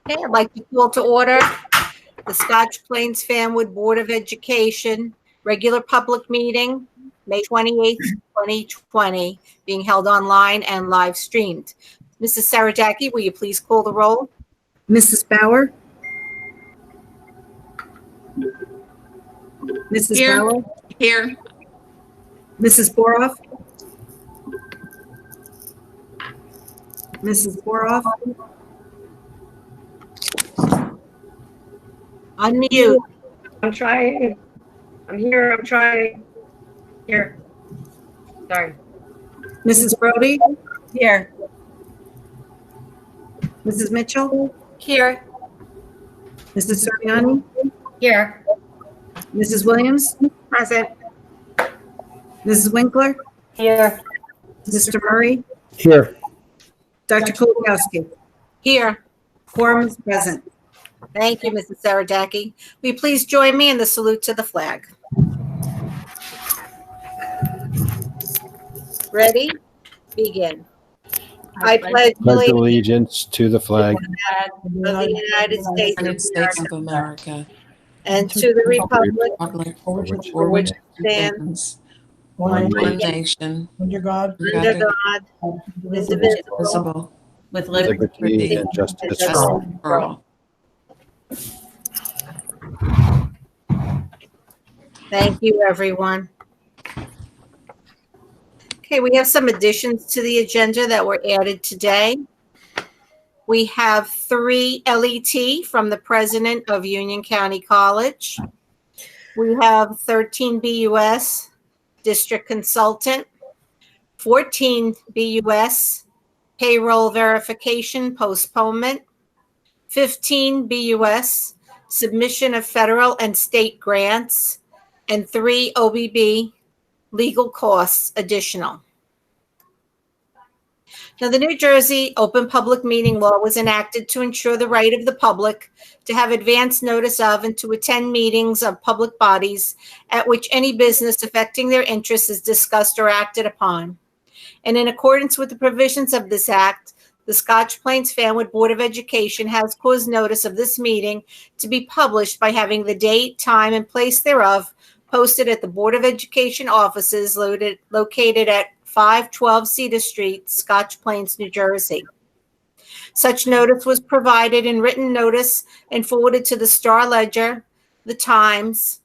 Okay, I'd like to call to order the Scotch Plains Fanwood Board of Education regular public meeting, May 28th, 2020, being held online and live streamed. Mrs. Saradaki, will you please call the roll? Mrs. Bauer? Mrs. Here. Bauer? Here. Mrs. Boroff? Mrs. Boroff? Unmute. I'm trying. I'm here. I'm trying. Here. Sorry. Mrs. Brody? Here. Mrs. Mitchell? Here. Mrs. Soriani? Here. Mrs. Williams? Present. Mrs. Winkler? Here. Mr. Murray? Here. Dr. Kulakowski? Here. Quorum is present. Thank you, Mrs. Saradaki. Will you please join me in the salute to the flag? Ready? Begin. I pledge Pledge allegiance to the flag of the United States of America. and to the republic For which it stands one nation, Under God, under God, indivisible, indivisible, With liberty. liberty and justice for all. for all. Thank you, everyone. Okay, we have some additions to the agenda that were added today. We have 3 LET from the president of Union County College. We have 13 BUS district consultant, 14 BUS payroll verification postponement, 15 BUS submission of federal and state grants, and 3 OBB legal costs additional. Now, the New Jersey Open Public Meeting Law was enacted to ensure the right of the public to have advance notice of and to attend meetings of public bodies at which any business affecting their interests is discussed or acted upon. And in accordance with the provisions of this act, the Scotch Plains Fanwood Board of Education has caused notice of this meeting to be published by having the date, time, and place thereof posted at the Board of Education offices located at 512 Cedar Street, Scotch Plains, New Jersey. Such notice was provided in written notice and forwarded to the Star Ledger, the Times,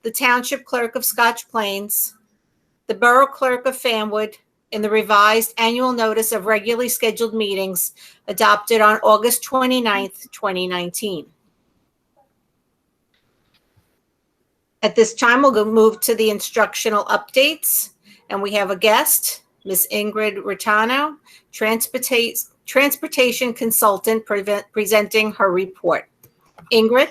the Township Clerk of Scotch Plains, the Borough Clerk of Fanwood, in the revised annual notice of regularly scheduled meetings adopted on August 29th, 2019. At this time, we'll move to the instructional updates, and we have a guest, Ms. Ingrid Ritano, transportation consultant, presenting her report. Ingrid?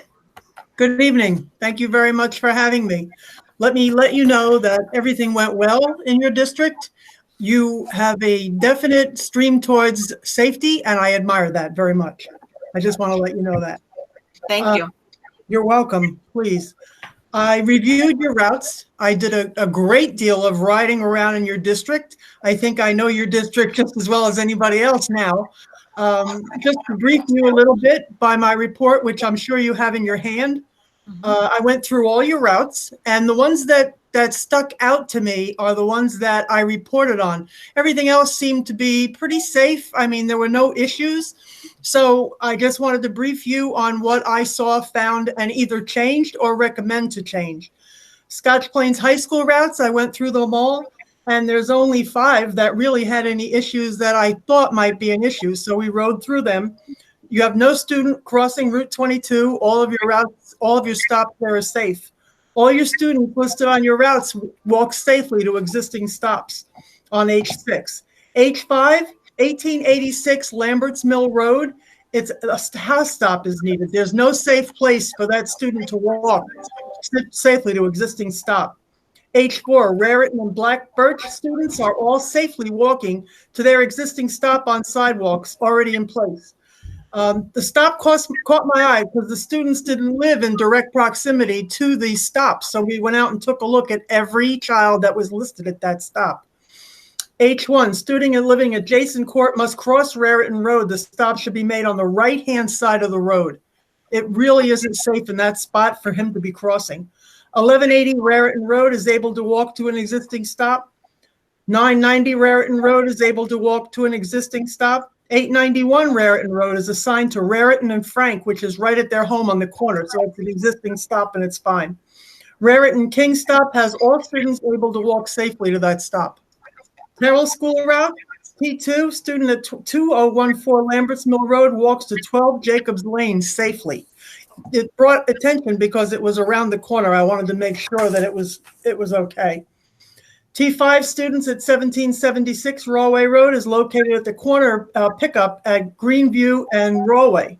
good evening. Thank you very much for having me. Let me let you know that everything went well in your district. You have a definite stream towards safety, and I admire that very much. I just want to let you know that. Thank you. You're welcome, please. I reviewed your routes. I did a great deal of riding around in your district. I think I know your district just as well as anybody else now. Just to brief you a little bit by my report, which I'm sure you have in your hand. I went through all your routes, and the ones that stuck out to me are the ones that I reported on. Everything else seemed to be pretty safe. I mean, there were no issues. So I just wanted to brief you on what I saw, found, and either changed or recommend to change. Scotch Plains High School routes, I went through them all, and there's only 5 that really had any issues that I thought might be an issue. So we rode through them. You have no student crossing Route 22. All of your routes, all of your stops there are safe. All your students listed on your routes walk safely to existing stops on H6. H5, 1886 Lambert's Mill Road, it's a house stop is needed. There's no safe place for that student to walk safely to existing stop. H4, Raritan and Black Birch students are all safely walking to their existing stop on sidewalks already in place. The stop caught my eye because the students didn't live in direct proximity to the stop. So we went out and took a look at every child that was listed at that stop. H1, student and living adjacent court must cross Raritan Road. The stop should be made on the right-hand side of the road. It really isn't safe in that spot for him to be crossing. 1180 Raritan Road is able to walk to an existing stop. 990 Raritan Road is able to walk to an existing stop. 891 Raritan Road is assigned to Raritan and Frank, which is right at their home on the corner. So it's an existing stop and it's fine. Raritan King stop has all students able to walk safely to that stop. Carroll School route, T2, student at 2014 Lamberts Mill Road walks to 12 Jacobs Lane safely. It brought attention because it was around the corner. I wanted to make sure that it was okay. T5 students at 1776 Rawway Road is located at the corner pickup at Greenview and Rawway.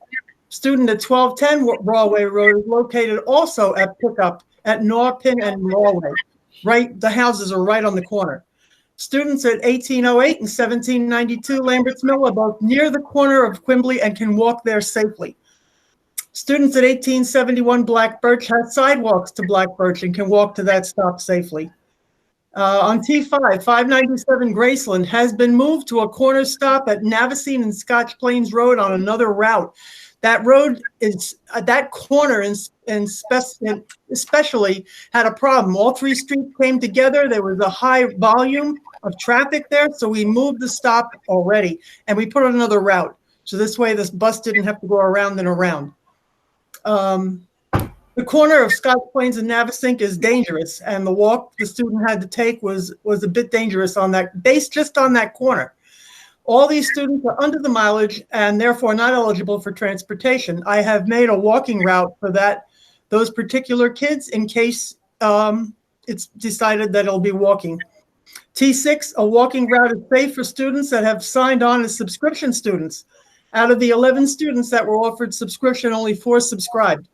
Student at 1210 Rawway Road is located also at pickup at Norpin and Rawway. Right, the houses are right on the corner. Students at 1808 and 1792 Lamberts Mill are both near the corner of Quimbley and can walk there safely. Students at 1871 Black Birch have sidewalks to Black Birch and can walk to that stop safely. On T5, 597 Graceland has been moved to a corner stop at Navicine and Scotch Plains Road on another route. That road is, that corner especially had a problem. All three streets came together. There was a high volume of traffic there, so we moved the stop already, and we put on another route. So this way, this bus didn't have to go around and around. The corner of Scotch Plains and Navesink is dangerous, and the walk the student had to take was a bit dangerous on that, based just on that corner. All these students are under the mileage and therefore not eligible for transportation. I have made a walking route for those particular kids in case it's decided that it'll be walking. T6, a walking route is safe for students that have signed on as subscription students. Out of the 11 students that were offered subscription, only 4 subscribed.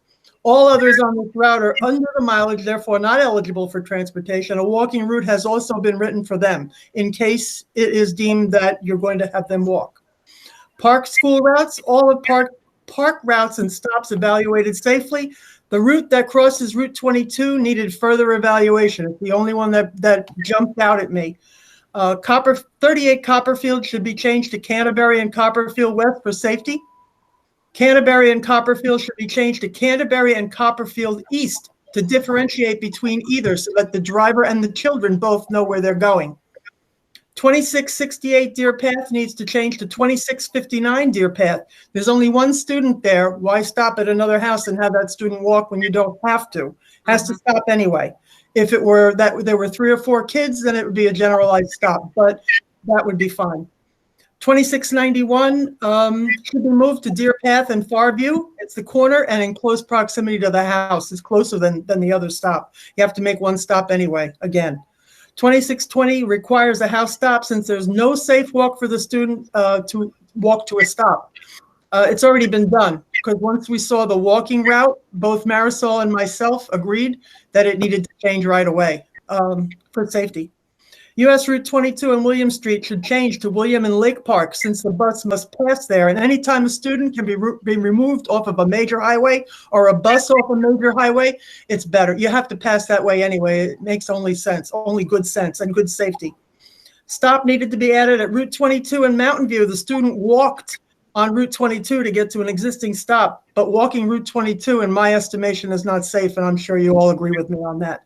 All others on this route are under the mileage, therefore not eligible for transportation. A walking route has also been written for them in case it is deemed that you're going to have them walk. Park school routes, all of park routes and stops evaluated safely. The route that crosses Route 22 needed further evaluation. It's the only one that jumped out at me. 38 Copperfield should be changed to Canterbury and Copperfield West for safety. Canterbury and Copperfield should be changed to Canterbury and Copperfield East to differentiate between either so that the driver and the children both know where they're going. 2668 Deer Path needs to change to 2659 Deer Path. There's only one student there. Why stop at another house and have that student walk when you don't have to? Has to stop anyway. If it were that there were 3 or 4 kids, then it would be a generalized stop, but that would be fine. 2691 should be moved to Deer Path and Farview. It's the corner and in close proximity to the house. It's closer than the other stop. You have to make one stop anyway, again. 2620 requires a house stop since there's no safe walk for the student to walk to a stop. It's already been done because once we saw the walking route, both Marisol and myself agreed that it needed to change right away for safety. US Route 22 and William Street should change to William and Lake Park since the bus must pass there. And anytime a student can be removed off of a major highway or a bus off a major highway, it's better. You have to pass that way anyway. It makes only good sense and good safety. Stop needed to be added at Route 22 in Mountain View. The student walked on Route 22 to get to an existing stop, but walking Route 22 in my estimation is not safe. And I'm sure you all agree with me on that.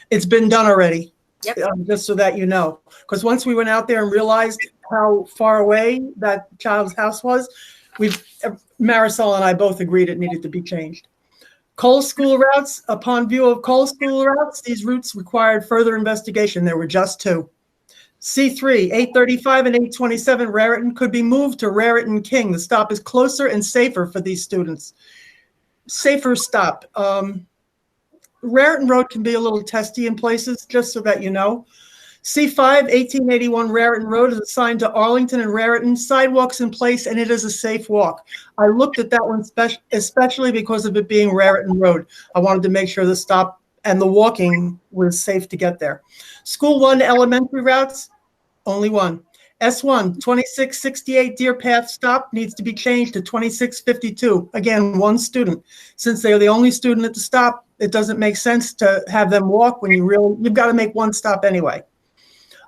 It's been done already. Yep. Just so that you know, because once we went out there and realized how far away that child's house was, Marisol and I both agreed it needed to be changed. Cole School routes, upon view of Cole School routes, these routes required further investigation. There were just 2. C3, 835 and 827 Raritan could be moved to Raritan King. The stop is closer and safer for these students. Safer stop. Raritan Road can be a little testy in places, just so that you know. C5, 1881 Raritan Road is assigned to Arlington and Raritan. Sidewalks in place, and it is a safe walk. I looked at that one especially because of it being Raritan Road. I wanted to make sure the stop and the walking was safe to get there. School 1 elementary routes, only one. S1, 2668 Deer Path stop needs to be changed to 2652. Again, one student. Since they're the only student at the stop, it doesn't make sense to have them walk when you've got to make one stop anyway.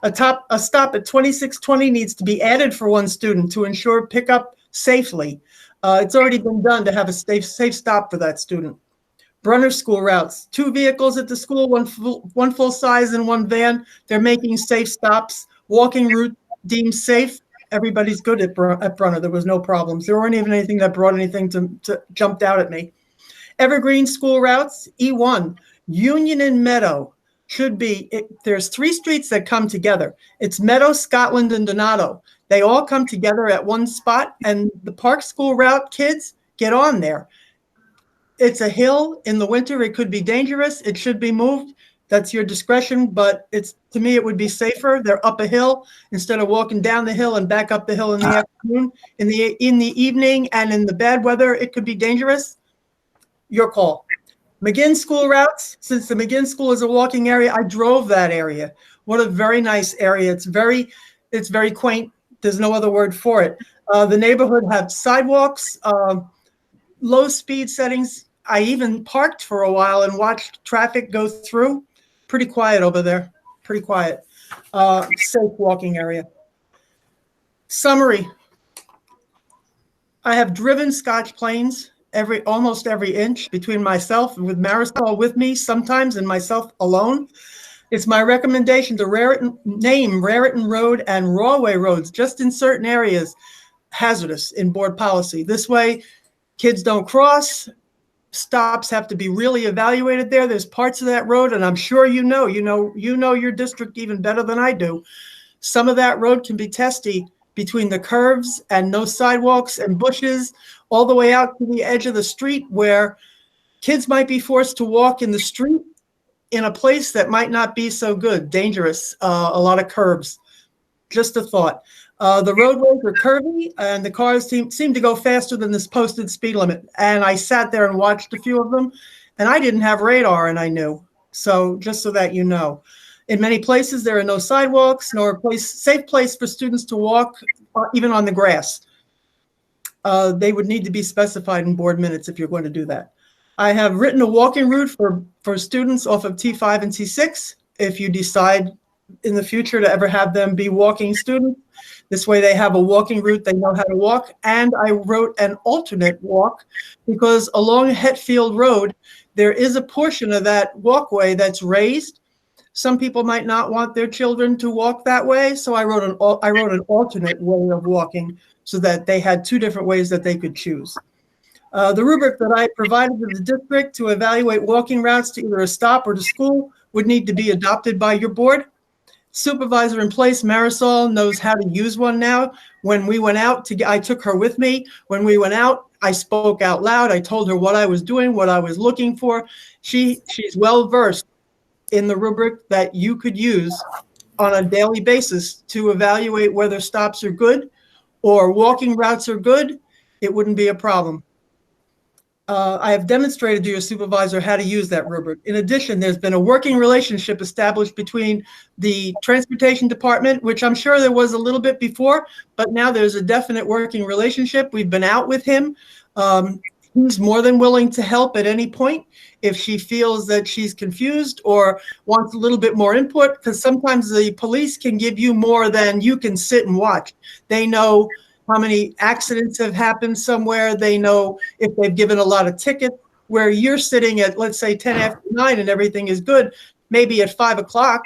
A stop at 2620 needs to be added for one student to ensure pickup safely. It's already been done to have a safe stop for that student. Brunner school routes, 2 vehicles at the school, one full size and 1 van. They're making safe stops. Walking route deemed safe. Everybody's good at Brunner. There was no problems. There weren't even anything that brought anything to jumped out at me. Evergreen school routes, E1, Union and Meadow should be, there's 3 streets that come together. It's Meadow, Scotland, and Donato. They all come together at one spot, and the Park School route kids get on there. It's a hill. In the winter, it could be dangerous. It should be moved. That's your discretion, but to me, it would be safer. They're up a hill instead of walking down the hill and back up the hill in the afternoon. In the evening and in the bad weather, it could be dangerous. Your call. McGinn school routes, since the McGinn school is a walking area, I drove that area. What a very nice area. It's very quaint. There's no other word for it. The neighborhood had sidewalks, low speed settings. I even parked for a while and watched traffic go through. Pretty quiet over there. Pretty quiet. Safe walking area. Summary. I have driven Scotch planes almost every inch between myself and with Marisol with me sometimes and myself alone. It's my recommendation to name Raritan Road and Rawway roads just in certain areas hazardous in board policy. This way, kids don't cross. Stops have to be really evaluated there. There's parts of that road, and I'm sure you know your district even better than I do. Some of that road can be testy between the curves and no sidewalks and bushes, all the way out to the edge of the street where kids might be forced to walk in the street in a place that might not be so good, dangerous, a lot of curbs. Just a thought. The roadways are curvy and the cars seem to go faster than this posted speed limit. And I sat there and watched a few of them, and I didn't have radar and I knew. So just so that you know. In many places, there are no sidewalks nor a safe place for students to walk, even on the grass. They would need to be specified in board minutes if you're going to do that. I have written a walking route for students off of T5 and T6 if you decide in the future to ever have them be walking students. This way they have a walking route, they know how to walk. And I wrote an alternate walk because along Hetfield Road, there is a portion of that walkway that's raised. Some people might not want their children to walk that way, so I wrote an alternate way of walking so that they had 2 different ways that they could choose. The rubric that I provided to the district to evaluate walking routes to either a stop or to school would need to be adopted by your board. Supervisor in place, Marisol, knows how to use one now. When we went out, I took her with me. When we went out, I spoke out loud. I told her what I was doing, what I was looking for. She's well versed in the rubric that you could use on a daily basis to evaluate whether stops are good or walking routes are good. It wouldn't be a problem. I have demonstrated to your supervisor how to use that rubric. In addition, there's been a working relationship established between the transportation department, which I'm sure there was a little bit before, but now there's a definite working relationship. We've been out with him. He's more than willing to help at any point if she feels that she's confused or wants a little bit more input, because sometimes the police can give you more than you can sit and watch. They know how many accidents have happened somewhere. They know if they've given a lot of tickets, where you're sitting at, let's say, 10 after 9 and everything is good. Maybe at 5 o'clock,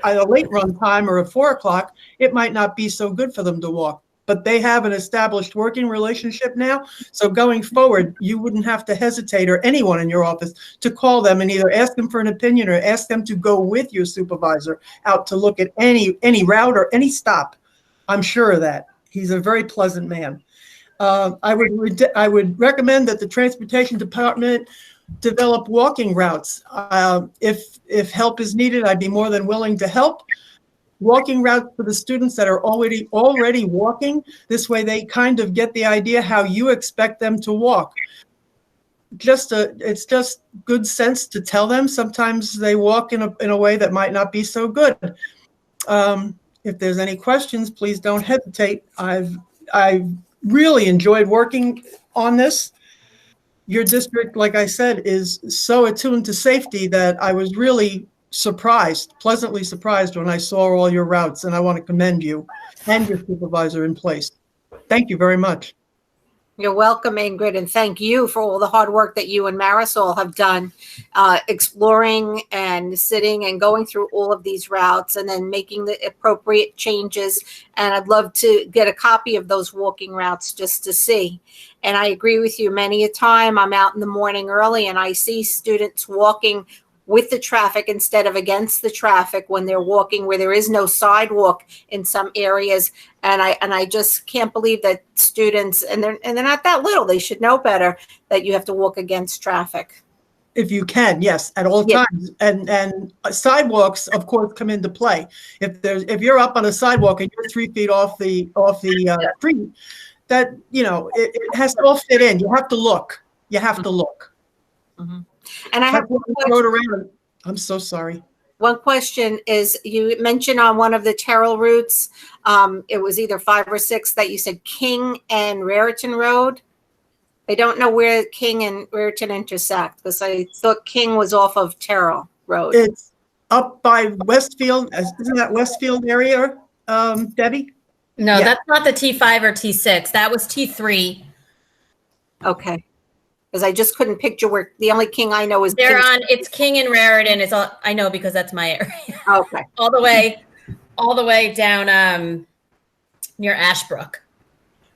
at a late run time, or at 4 o'clock, it might not be so good for them to walk. But they have an established working relationship now. So going forward, you wouldn't have to hesitate, or anyone in your office, to call them and either ask them for an opinion or ask them to go with your supervisor out to look at any route or any stop. I'm sure of that. He's a very pleasant man. I would recommend that the transportation department develop walking routes. If help is needed, I'd be more than willing to help. Walking routes for the students that are already walking. This way they kind of get the idea how you expect them to walk. It's just good sense to tell them. Sometimes they walk in a way that might not be so good. If there's any questions, please don't hesitate. I've really enjoyed working on this. Your district, like I said, is so attuned to safety that I was really pleasantly surprised when I saw all your routes, and I want to commend you and your supervisor in place. Thank you very much. You're welcome, Ingrid, and thank you for all the hard work that you and Marisol have done, exploring and sitting and going through all of these routes and then making the appropriate changes. And I'd love to get a copy of those walking routes just to see. And I agree with you. Many a time I'm out in the morning early and I see students walking with the traffic instead of against the traffic when they're walking where there is no sidewalk in some areas. And I just can't believe that students, and they're not that little, they should know better, that you have to walk against traffic. If you can, yes, at all Yeah. times. And sidewalks, of course, come into play. If you're up on a sidewalk and you're 3 feet off the street, that, it has to all fit in. You have to look. You have to look. Mm-hmm. And I have rode around. I'm so sorry. one question is, you mentioned on one of the Terrell routes, it was either 5 or 6 that you said King and Raritan Road. I don't know where King and Raritan intersect because I thought King was off of Terrell Road. It's up by Westfield. Isn't that Westfield area, Debbie? No, Yeah. that's not the T5 or T6. That was T3. Okay. Because I just couldn't picture where the only King I know is. They're on, it's King and Raritan. It's all, I know because that's my area. Okay. all the way down near Ashbrook.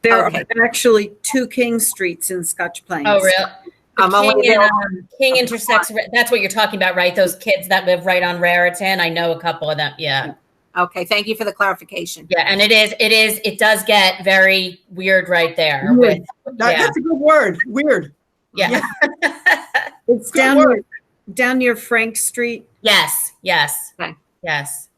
There Okay. are actually 2 King Streets in Scotch Plains. Oh, really? I'm only King, there- King intersects, that's what you're talking about, right? Those kids that live right on Raritan. I know a couple of them. Yeah. Okay. Thank you for the clarification. Yeah. And it does get very weird right there. Weird. With, That's a good word. Weird. yeah. It's Good down work. down near Frank Street. Yes. Yes. Okay. Yes.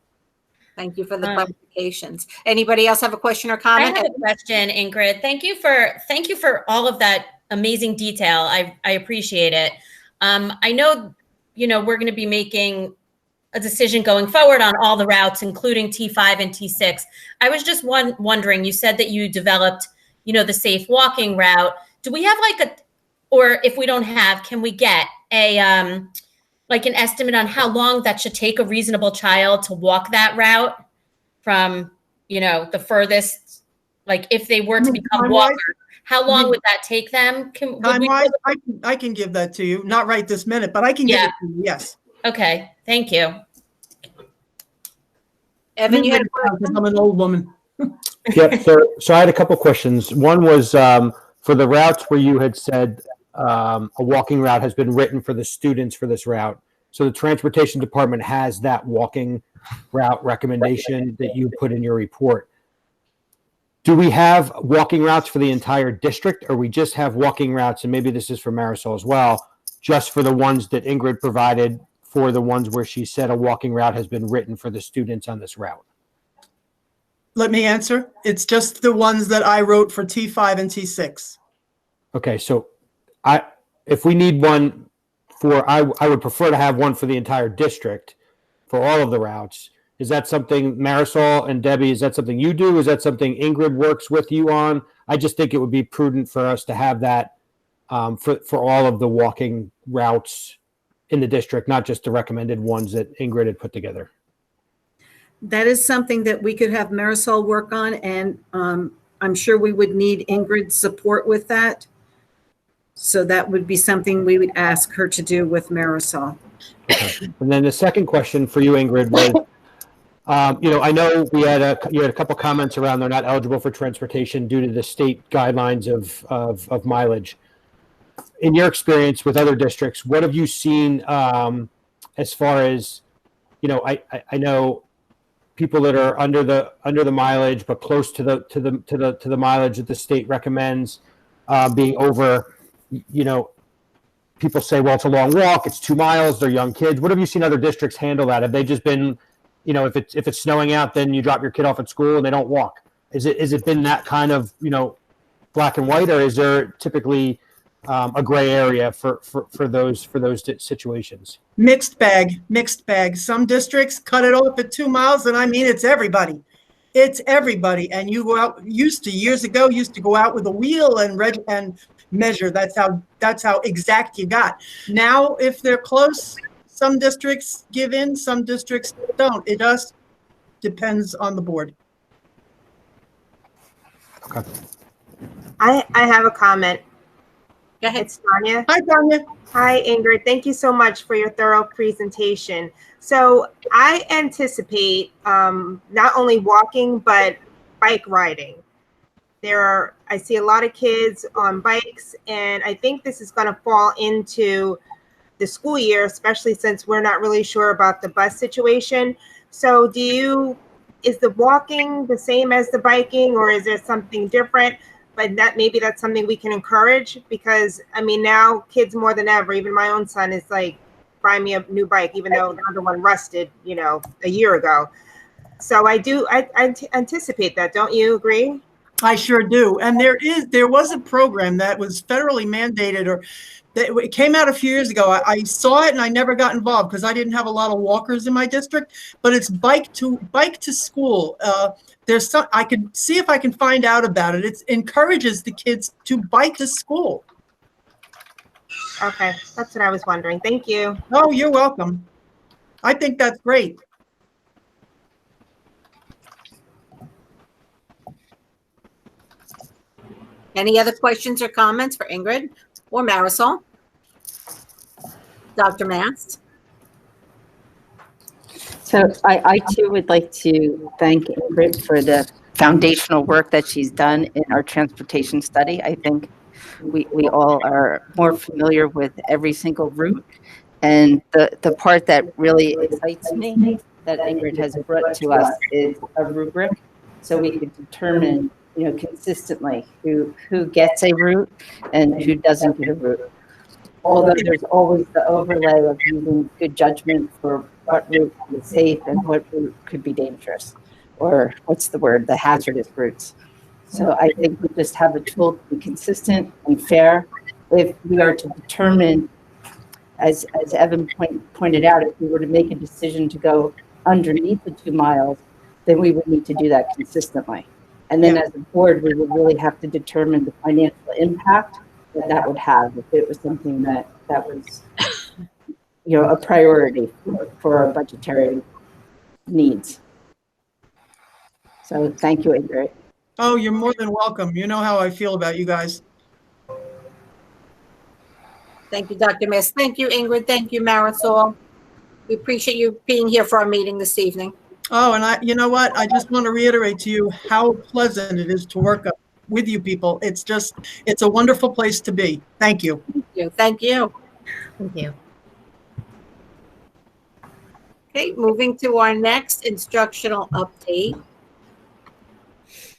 Thank you for the clarifications. Anybody else have a question or I comment? have a question, Ingrid. Thank you for all of that amazing detail. I appreciate it. I know, we're going to be making a decision going forward on all the routes, including T5 and T6. I was just wondering, you said that you developed, the safe walking route. Do we have or if we don't have, can we get an estimate on how long that should take a reasonable child to walk that route from, the furthest, if they were to become Time-wise? walkers, how long would that take them? Time-wise, I can give that to you. Not right this minute, but I can give it to you. Yes. Okay, thank you. Evan, you had a question? I'm an old woman. Yep. So I had a couple questions. One was for the routes where you had said a walking route has been written for the students for this route. So the transportation department has that walking route recommendation that you put in your report. Do we have walking routes for the entire district, or we just have walking routes? And maybe this is for Marisol as well, just for the ones that Ingrid provided, for the ones where she said a walking route has been written for the students on this route. Let me answer. It's just the ones that I wrote for T5 and T6. Okay, so if we need one I would prefer to have one for the entire district for all of the routes. Is that something, Marisol and Debbie, is that something you do? Is that something Ingrid works with you on? I just think it would be prudent for us to have that for all of the walking routes in the district, not just the recommended ones that Ingrid had put together. That is something that we could have Marisol work on, and I'm sure we would need Ingrid's support with that. So that would be something we would ask her to do with Marisol. Okay. And then the second question for you, Ingrid, was, I know you had a couple comments around they're not eligible for transportation due to the state guidelines of mileage. In your experience with other districts, what have you seen as far as, I know people that are under the mileage but close to the mileage that the state recommends being over. People say, well, it's a long walk, it's 2 miles, they're young kids. What have you seen other districts handle that? Have they just been, if it's snowing out, then you drop your kid off at school and they don't walk? Is it been that kind of, black and white, or is there typically a gray area for those situations? Mixed bag. Some districts cut it off at 2 miles, and I mean, it's everybody. It's everybody. And you go out, years ago, to go out with a wheel and measure. That's how exact you got. Now, if they're close, Some districts give in, some districts don't. It just depends on the board. I have a comment. Go ahead. It's Tanya. Hi, Tanya. Hi, Ingrid. Thank you so much for your thorough presentation. So I anticipate not only walking, but bike riding. I see a lot of kids on bikes, and I think this is going to fall into the school year, especially since we're not really sure about the bus situation. So is the walking the same as the biking, or is there something different? But maybe that's something we can encourage, because I mean, now kids more than ever, even my own son is like, buy me a new bike, even though the other one rusted, a year ago. So I anticipate that. Don't you agree? I sure do. And there was a program that was federally mandated, or that it came out a few years ago. I saw it and I never got involved because I didn't have a lot of walkers in my district, but it's bike to school. I could see if I can find out about it. It encourages the kids to bike to school. Okay, that's what I was wondering. Thank you. Oh, you're welcome. I think that's great. Any other questions or comments for Ingrid or Marisol? Dr. Mast? So I too would like to thank Ingrid for the foundational work that she's done in our transportation study. I think we all are more familiar with every single route. And the part that really excites me that Ingrid has brought to us is a rubric, so we could determine, consistently who gets a route and who doesn't get a route. Although there's always the overlay of using good judgment for what route is safe and what route could be dangerous, or the hazardous routes. So I think we just have a tool to be consistent and fair. If we are to determine, as Evan pointed out, if we were to make a decision to go underneath the 2 miles, then we would need to do that consistently. And then as a board, we would really have to determine the financial impact that would have if it was something that was, a priority for our budgetary needs. So thank you, Ingrid. Oh, you're more than welcome. You know how I feel about you guys. Thank you, Dr. Mast. Thank you, Ingrid. Thank you, Marisol. We appreciate you being here for our meeting this evening. Oh, and you know what? I just want to reiterate to you how pleasant it is to work with you people. It's a wonderful place to be. Thank you. Thank you. Thank you. Thank you. Okay, moving to our next instructional update.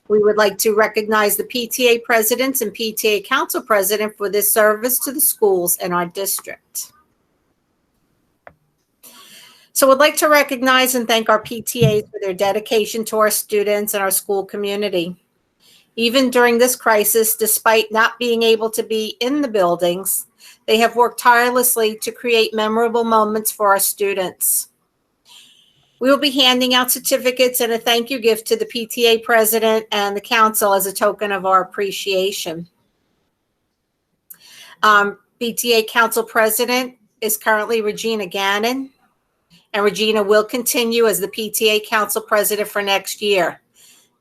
We would like to recognize the PTA presidents and PTA council president for their service to the schools in our district. So we'd like to recognize and thank our PTAs for their dedication to our students and our school community. Even during this crisis, despite not being able to be in the buildings, they have worked tirelessly to create memorable moments for our students. We will be handing out certificates and a thank you gift to the PTA president and the council as a token of our appreciation. PTA council president is currently Regina Gannon, and Regina will continue as the PTA council president for next year.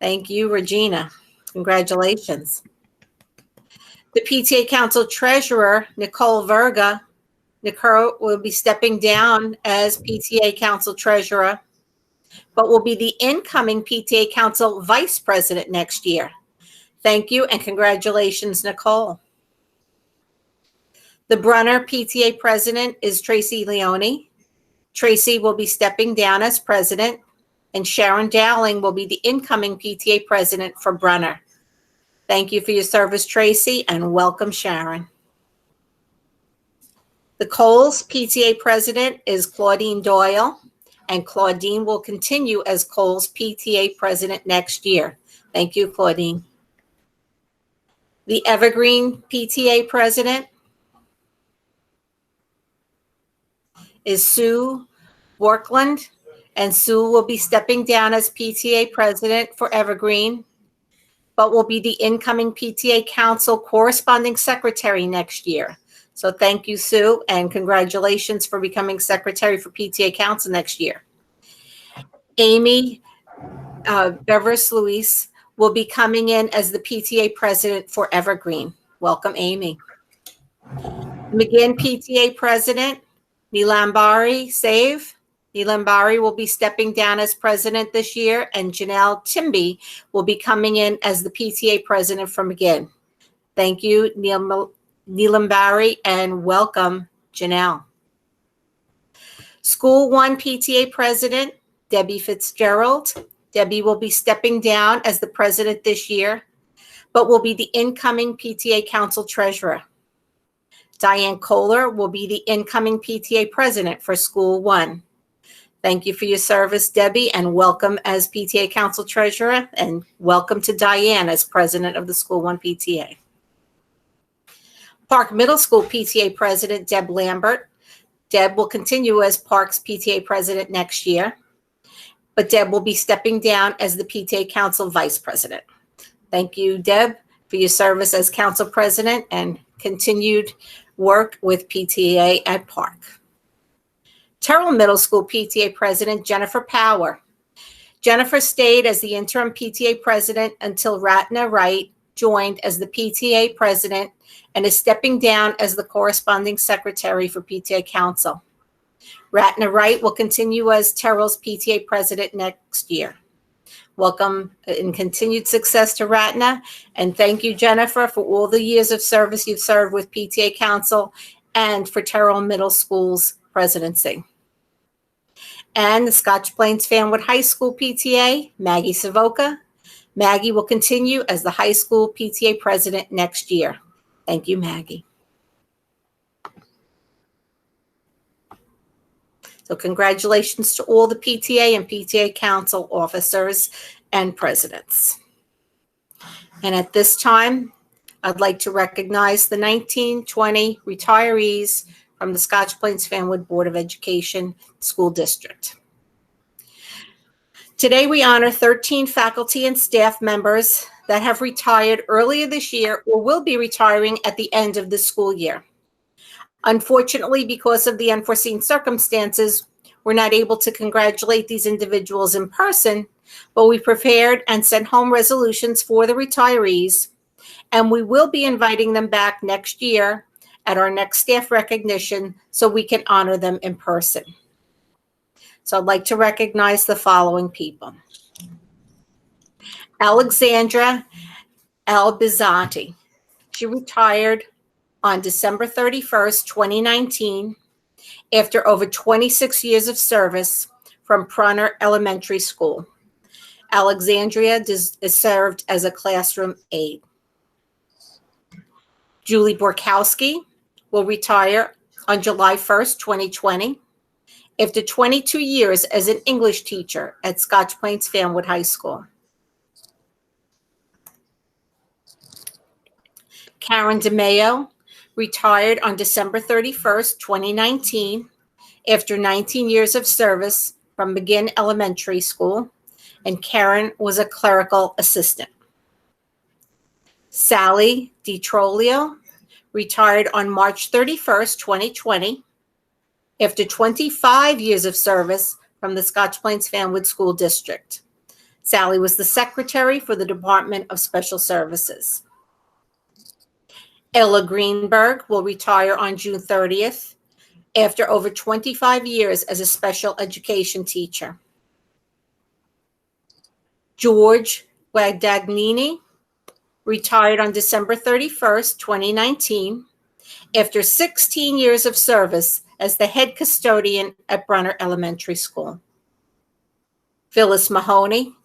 Thank you, Regina. Congratulations. The PTA council treasurer, Nicole Verga. Nicole will be stepping down as PTA council treasurer, but will be the incoming PTA council vice president next year. Thank you and congratulations, Nicole. The Brunner PTA president is Tracy Leone. Tracy will be stepping down as president, and Sharon Dowling will be the incoming PTA president for Brunner. Thank you for your service, Tracy, and welcome, Sharon. The Coles PTA president is Claudine Doyle, and Claudine will continue as Coles PTA president next year. Thank you, Claudine. The Evergreen PTA president is Sue Workland, and Sue will be stepping down as PTA president for Evergreen, but will be the incoming PTA council corresponding secretary next year. So thank you, Sue, and congratulations for becoming secretary for PTA Council next year. Amy Beveris Luis will be coming in as the PTA president for Evergreen. Welcome, Amy. McGinn PTA president, Nilambari Save. Nilambari will be stepping down as president this year, and Janelle Timby will be coming in as the PTA president for McGinn. Thank you, Nilambari, and welcome, Janelle. School 1 PTA president, Debbie Fitzgerald. Debbie will be stepping down as the president this year, but will be the incoming PTA council treasurer. Diane Kohler will be the incoming PTA president for School 1. Thank you for your service, Debbie, and welcome as PTA council treasurer, and welcome to Diane as president of the School 1 PTA. Park Middle School PTA president, Deb Lambert. Deb will continue as Parks PTA president next year, but Deb will be stepping down as the PTA council vice president. Thank you, Deb, for your service as council president and continued work with PTA at Park. Terrell Middle School PTA president, Jennifer Power. Jennifer stayed as the interim PTA president until Ratna Wright joined as the PTA president and is stepping down as the corresponding secretary for PTA Council. Ratna Wright will continue as Terrell's PTA president next year. Welcome and continued success to Ratna, and thank you, Jennifer, for all the years of service you've served with PTA Council and for Terrell Middle School's presidency. And the Scotch Plains Fanwood High School PTA, Maggie Savoca. Maggie will continue as the high school PTA president next year. Thank you, Maggie. So congratulations to all the PTA and PTA Council officers and presidents. And at this time, I'd like to recognize the 1920 retirees from the Scotch Plains Fanwood Board of Education School District. Today, we honor 13 faculty and staff members that have retired earlier this year or will be retiring at the end of the school year. Unfortunately, because of the unforeseen circumstances, we're not able to congratulate these individuals in person, but we prepared and sent home resolutions for the retirees, and we will be inviting them back next year at our next staff recognition so we can honor them in person. So I'd like to recognize the following people. Alexandra Albizanti. She retired on December 31st, 2019, after over 26 years of service from Prunner Elementary School. Alexandria is served as a classroom aide. Julie Borkowski will retire on July 1st, 2020, after 22 years as an English teacher at Scotch Plains Fanwood High School. Karen DeMayo retired on December 31st, 2019, after 19 years of service from McGinn Elementary School, and Karen was a clerical assistant. Sally DiTrolio retired on March 31st, 2020, after 25 years of service from the Scotch Plains Fanwood School District. Sally was the secretary for the Department of Special Services. Ella Greenberg will retire on June 30th after over 25 years as a special education teacher. George Guadagnini retired on December 31st, 2019, after 16 years of service as the head custodian at Brunner Elementary School. Phyllis Mahoney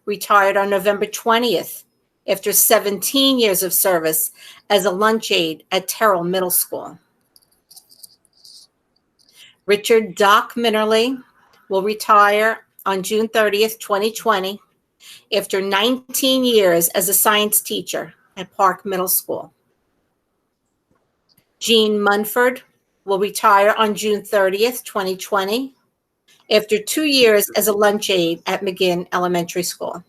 retired on November 20th, after 17 years of service as a lunch aide at Terrell Middle School. Richard Doc Minnerly will retire on June 30th, 2020, after 19 years as a science teacher at Park Middle School. Jean Munford will retire on June 30th, 2020, after 2 years as a lunch aide at McGinn Elementary School.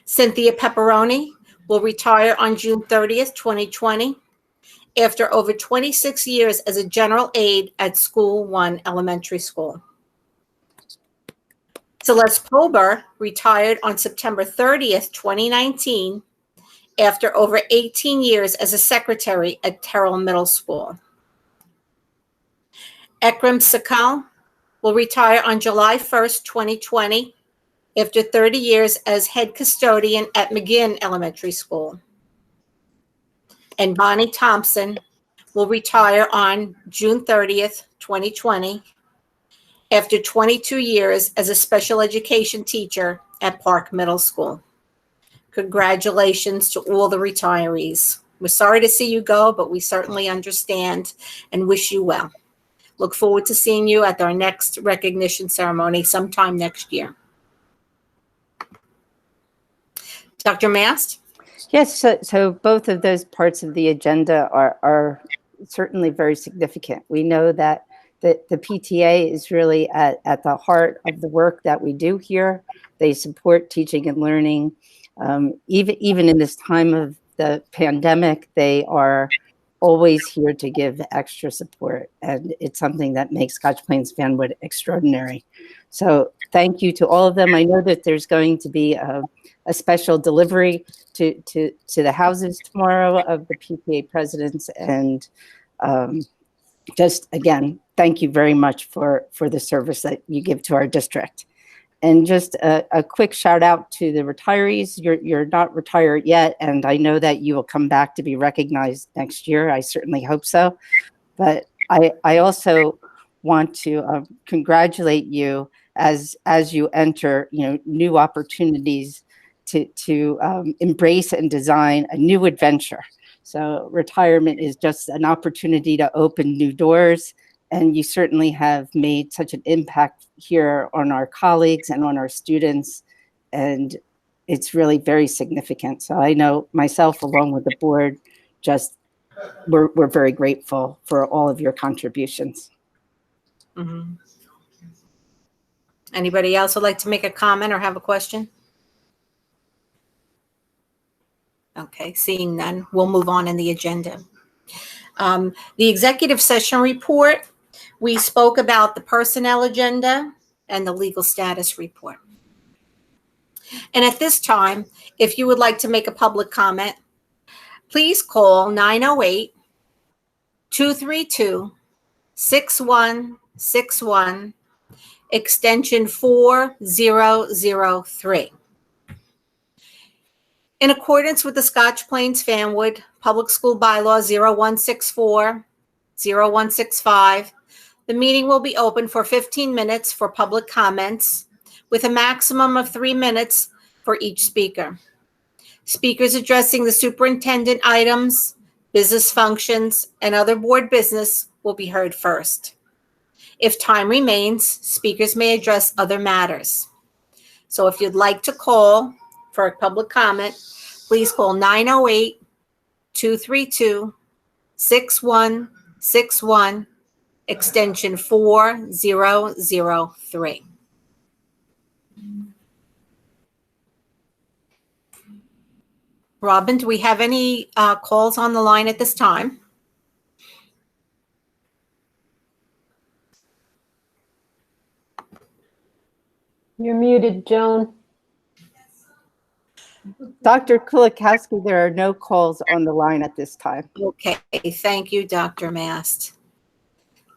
Cynthia Pepperoni will retire on June 30th, 2020, after over 26 years as a general aide at School 1 Elementary School. Celeste Pober retired on September 30th, 2019, after over 18 years as a secretary at Terrell Middle School. Ekrem Sakal will retire on July 1st, 2020, after 30 years as head custodian at McGinn Elementary School. And Bonnie Thompson will retire on June 30th, 2020, after 22 years as a special education teacher at Park Middle School. Congratulations to all the retirees. We're sorry to see you go, but we certainly understand and wish you well. Look forward to seeing you at our next recognition ceremony sometime next year. Dr. Mast? Yes, so both of those parts of the agenda are certainly very significant. We know that the PTA is really at the heart of the work that we do here. They support teaching and learning. Even in this time of the pandemic, they are always here to give extra support. And it's something that makes Scotch Plains Fanwood extraordinary. So thank you to all of them. I know that there's going to be a special delivery to the houses tomorrow of the PTA presidents. And just again, thank you very much for the service that you give to our district. And just a quick shout out to the retirees. You're not retired yet, and I know that you will come back to be recognized next year. I certainly hope so. But I also want to congratulate you as you enter new opportunities to embrace and design a new adventure. So retirement is just an opportunity to open new doors. And you certainly have made such an impact here on our colleagues and on our students. And it's really very significant. So I know myself, along with the board, we're very grateful for all of your contributions. Mm-hmm. Anybody else would like to make a comment or have a question? Okay, seeing none, we'll move on in the agenda. The executive session report. We spoke about the personnel agenda and the legal status report. And at this time, if you would like to make a public comment, please call 908-232-6161, extension 4003. In accordance with the Scotch Plains Fanwood Public School Bylaw 0164-0165, the meeting will be open for 15 minutes for public comments, with a maximum of 3 minutes for each speaker. Speakers addressing the superintendent items, business functions, and other board business will be heard first. If time remains, speakers may address other matters. So if you'd like to call for a public comment, please call 908-232-6161, extension 4003. Robin, do we have any calls on the line at this time? You're muted, Joan. Dr. Kulikowski, there are no calls on the line at this time. Okay, thank you, Dr. Mast.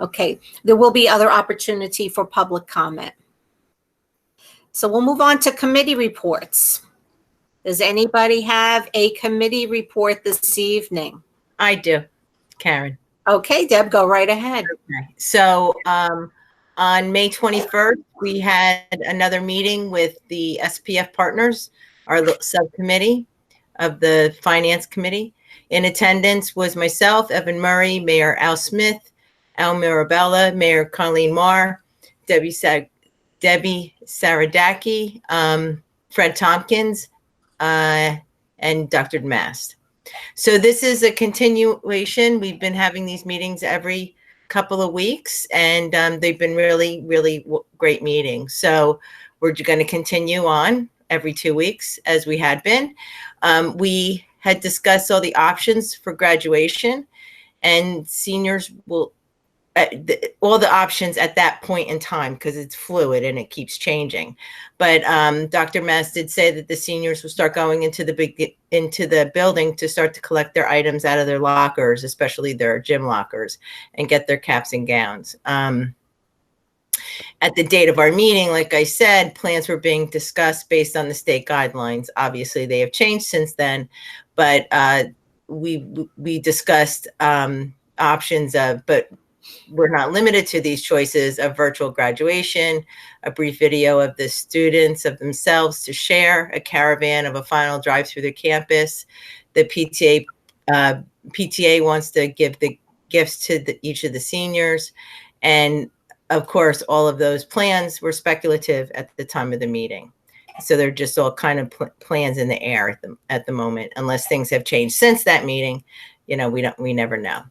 Okay, there will be other opportunity for public comment. So we'll move on to committee reports. Does anybody have a committee report this evening? I do, Karen. Okay, Deb, go right ahead. Okay. So on May 21st, we had another meeting with the SPF partners, our subcommittee of the Finance Committee. In attendance was myself, Evan Murray, Mayor Al Smith, Al Mirabella, Mayor Colleen Marr, Debbie Saradaki, Fred Tompkins, and Dr. Mast. So this is a continuation. We've been having these meetings every couple of weeks, and they've been really, really great meetings. So we're going to continue on. every 2 weeks as we had been. We had discussed all the options for graduation, and seniors will all the options at that point in time, because it's fluid and it keeps changing. But Dr. Mass did say that the seniors will start going into the building to start to collect their items out of their lockers, especially their gym lockers, and get their caps and gowns. At the date of our meeting, like I said, plans were being discussed based on the state guidelines. Obviously, they have changed since then, but we discussed options of, but we're not limited to these choices of virtual graduation, a brief video of the students of themselves to share, a caravan of a final drive through the campus. The PTA wants to give the gifts to each of the seniors. And of course, all of those plans were speculative at the time of the meeting. So they're just all kind of plans in the air at the moment, unless things have changed since that meeting. You know, we never know.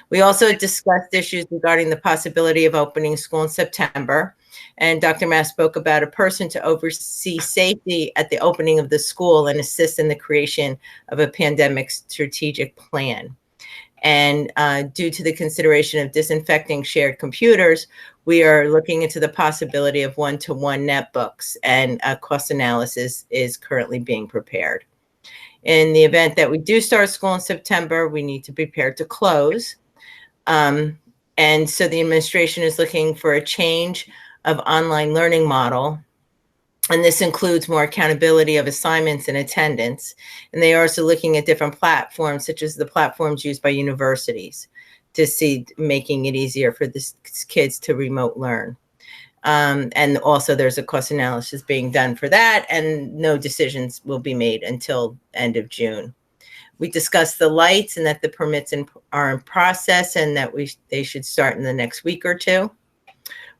We also discussed issues regarding the possibility of opening school in September. And Dr. Mass spoke about a person to oversee safety at the opening of the school and assist in the creation of a pandemic strategic plan. And due to the consideration of disinfecting shared computers, we are looking into the possibility of one-to-one netbooks, and a cost analysis is currently being prepared. In the event that we do start school in September, we need to prepare to close. And so the administration is looking for a change of online learning model. And this includes more accountability of assignments and attendance. And they are also looking at different platforms, such as the platforms used by universities, to see making it easier for the kids to remote learn. And also there's a cost analysis being done for that, and no decisions will be made until end of June. We discussed the lights and that the permits are in process, and that they should start in the next week or two.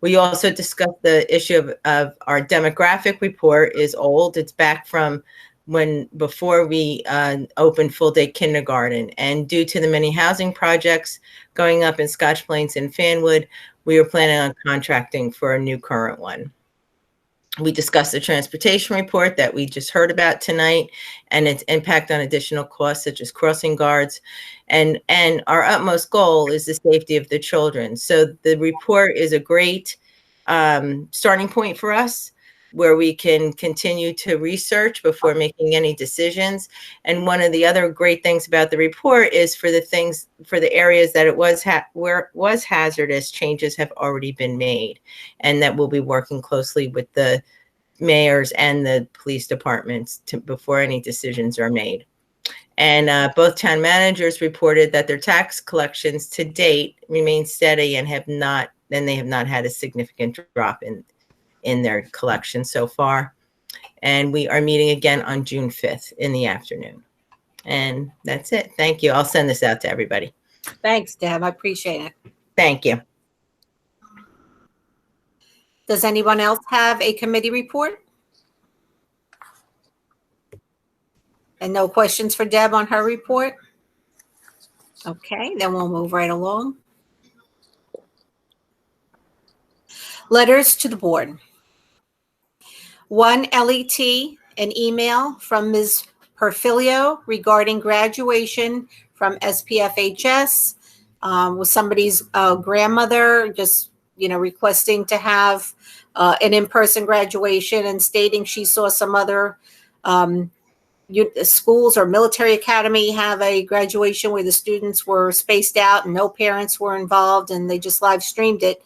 We also discussed the issue of our demographic report is old. It's back from before we opened full day kindergarten, and due to the many housing projects going up in Scotch Plains and Fanwood, we are planning on contracting for a new current one. We discussed the transportation report that we just heard about tonight, and its impact on additional costs such as crossing guards. And our utmost goal is the safety of the children. So the report is a great starting point for us, where we can continue to research before making any decisions. And one of the other great things about the report is for the areas that where it was hazardous, changes have already been made, and that we'll be working closely with the mayors and the police departments before any decisions are made. And both town managers reported that their tax collections to date remain steady and they have not had a significant drop in their collection so far. And we are meeting again on June 5th in the afternoon. And that's it. Thank you. I'll send this out to everybody. Thanks, Deb. I appreciate it. Thank you. Does anyone else have a committee report? And no questions for Deb on her report? Okay, then we'll move right along. Letters to the board. One LET, an email from Ms. Perfilio regarding graduation from SPFHS, with somebody's grandmother just, requesting to have an in-person graduation, and stating she saw some other schools or military academy have a graduation where the students were spaced out and no parents were involved, and they just live streamed it.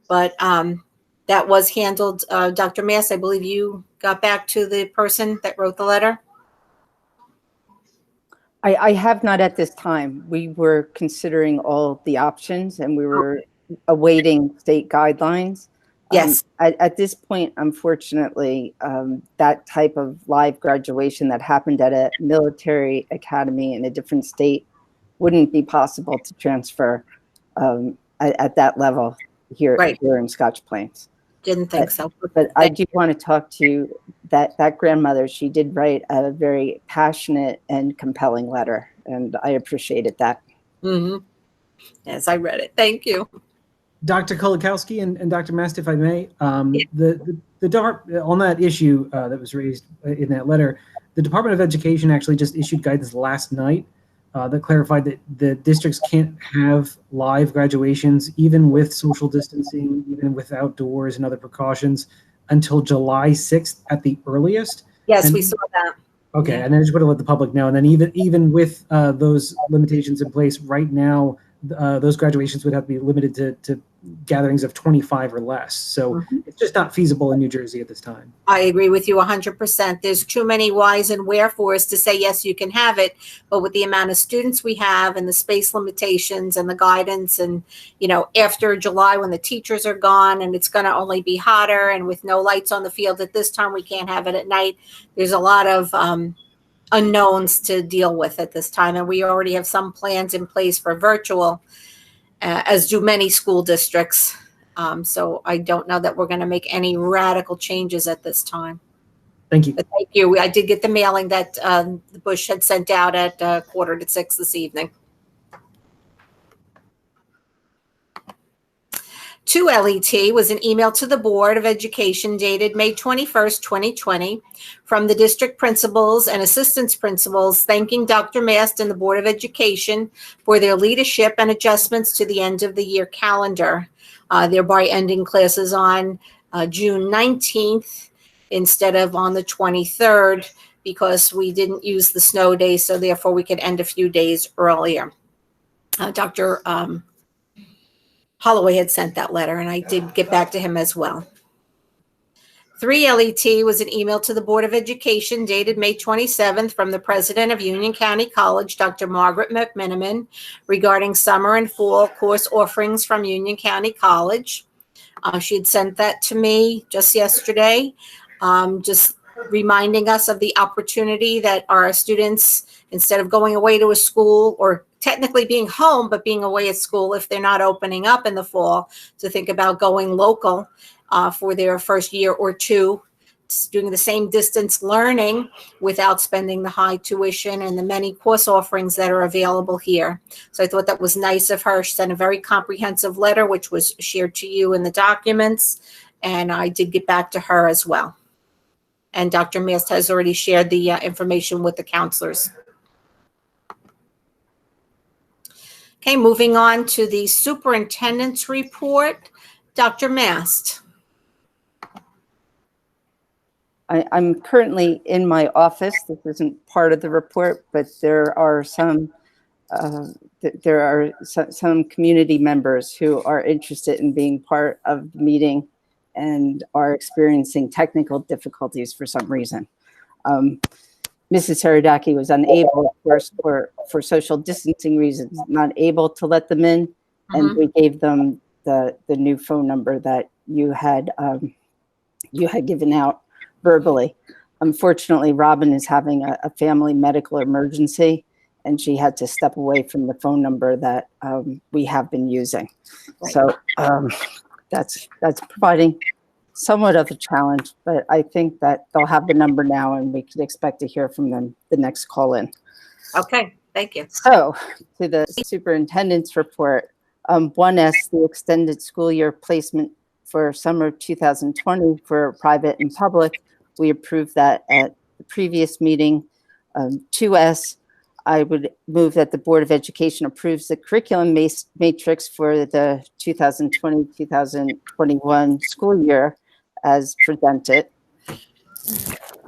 But that was handled. Dr. Mass, I believe you got back to the person that wrote the letter. I have not at this time. We were considering all the options, and we were awaiting state guidelines. Yes. At this point, unfortunately, that type of live graduation that happened at a military academy in a different state wouldn't be possible to transfer at that level here in Scotch Plains. Didn't think so. But I do want to talk to that grandmother. She did write a very passionate and compelling letter, and I appreciated that. Mm-hmm. Yes, I read it. Thank you. Dr. Kolakowski and Dr. Mast, if I may, the DARP on that issue that was raised in that letter, the Department of Education actually just issued guidance last night that clarified that the districts can't have live graduations, even with social distancing, even with outdoors and other precautions, until July 6th at the earliest. Yes, And- we saw that. Okay, Yeah. and I just want to let the public know, and then even with those limitations in place right now, those graduations would have to be limited to gatherings of 25 or less. So it's just not feasible in New Jersey at this time. I agree with you 100%. There's too many whys and wherefores to say, yes, you can have it. But with the amount of students we have and the space limitations and the guidance and, after July when the teachers are gone and it's going to only be hotter and with no lights on the field at this time, we can't have it at night. There's a lot of unknowns to deal with at this time. And we already have some plans in place for virtual, as do many school districts. So I don't know that we're going to make any radical changes at this time. Thank you. But thank you. I did get the mailing that the Bush had sent out at 5:45 this evening. 2 LET was an email to the Board of Education dated May 21st, 2020, from the district principals and assistance principals thanking Dr. Mast and the Board of Education for their leadership and adjustments to the end of the year calendar, thereby ending classes on June 19th instead of on the 23rd because we didn't use the snow days, so therefore we could end a few days earlier. Dr. Holloway had sent that letter, and I did get back to him as well. 3 LET was an email to the Board of Education dated May 27th from the president of Union County College, Dr. Margaret McMiniman, regarding summer and fall course offerings from Union County College. She had sent that to me just yesterday, just reminding us of the opportunity that our students, instead of going away to a school or technically being home, but being away at school if they're not opening up in the fall, to think about going local for their first year or two, doing the same distance learning without spending the high tuition and the many course offerings that are available here. So I thought that was nice of her. She sent a very comprehensive letter, which was shared to you in the documents, and I did get back to her as well. And Dr. Mast has already shared the information with the counselors. Okay, moving on to the superintendent's report. Dr. Mast. I'm currently in my office. This isn't part of the report, but there are some community members who are interested in being part of the meeting and are experiencing technical difficulties for some reason. Mrs. Saradaki was unable, of course, for social distancing reasons, not able to let them in, and we gave them the new phone number that you had given out verbally. Unfortunately, Robin is having a family medical emergency, and she had to step away from the phone number that we have been using. Right. So that's providing somewhat of a challenge, but I think that they'll have the number now and we could expect to hear from them the next call in. Okay, thank you. So to the superintendent's report, 1S, the extended school year placement for summer 2020 for private and public. We approved that at the previous meeting. 2S, I would move that the Board of Education approves the curriculum matrix for the 2020-2021 school year as presented.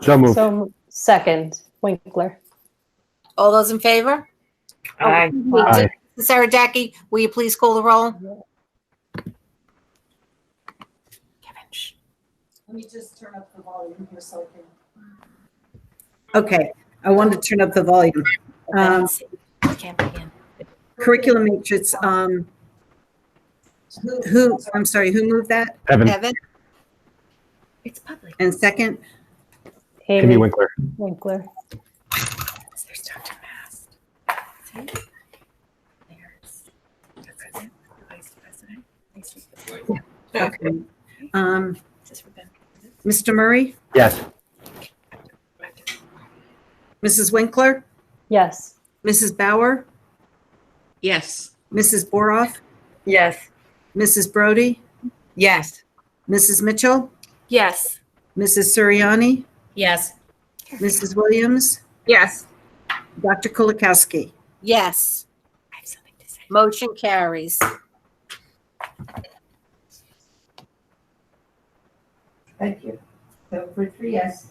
So moved. So second, Winkler. All those in favor? Aye. Aye. Sarah Jackie, will you please call the roll? Let me just turn up the volume here so I can. Okay, I wanted to turn up the volume. Curriculum matrix. I'm sorry, who moved that? Evan. It's public. And second? Amy Winkler. Winkler. There's Dr. Mast. See? There's the president, the vice president. Okay. Mr. Murray? Yes. Mrs. Winkler? Yes. Mrs. Bauer? Yes. Mrs. Boroff? Yes. Mrs. Brody, Yes. Mrs. Mitchell, Yes. Mrs. Suriani, Yes. Mrs. Williams, Yes. Dr. Kulikowski. Yes. Motion carries. Thank you. So for 3S.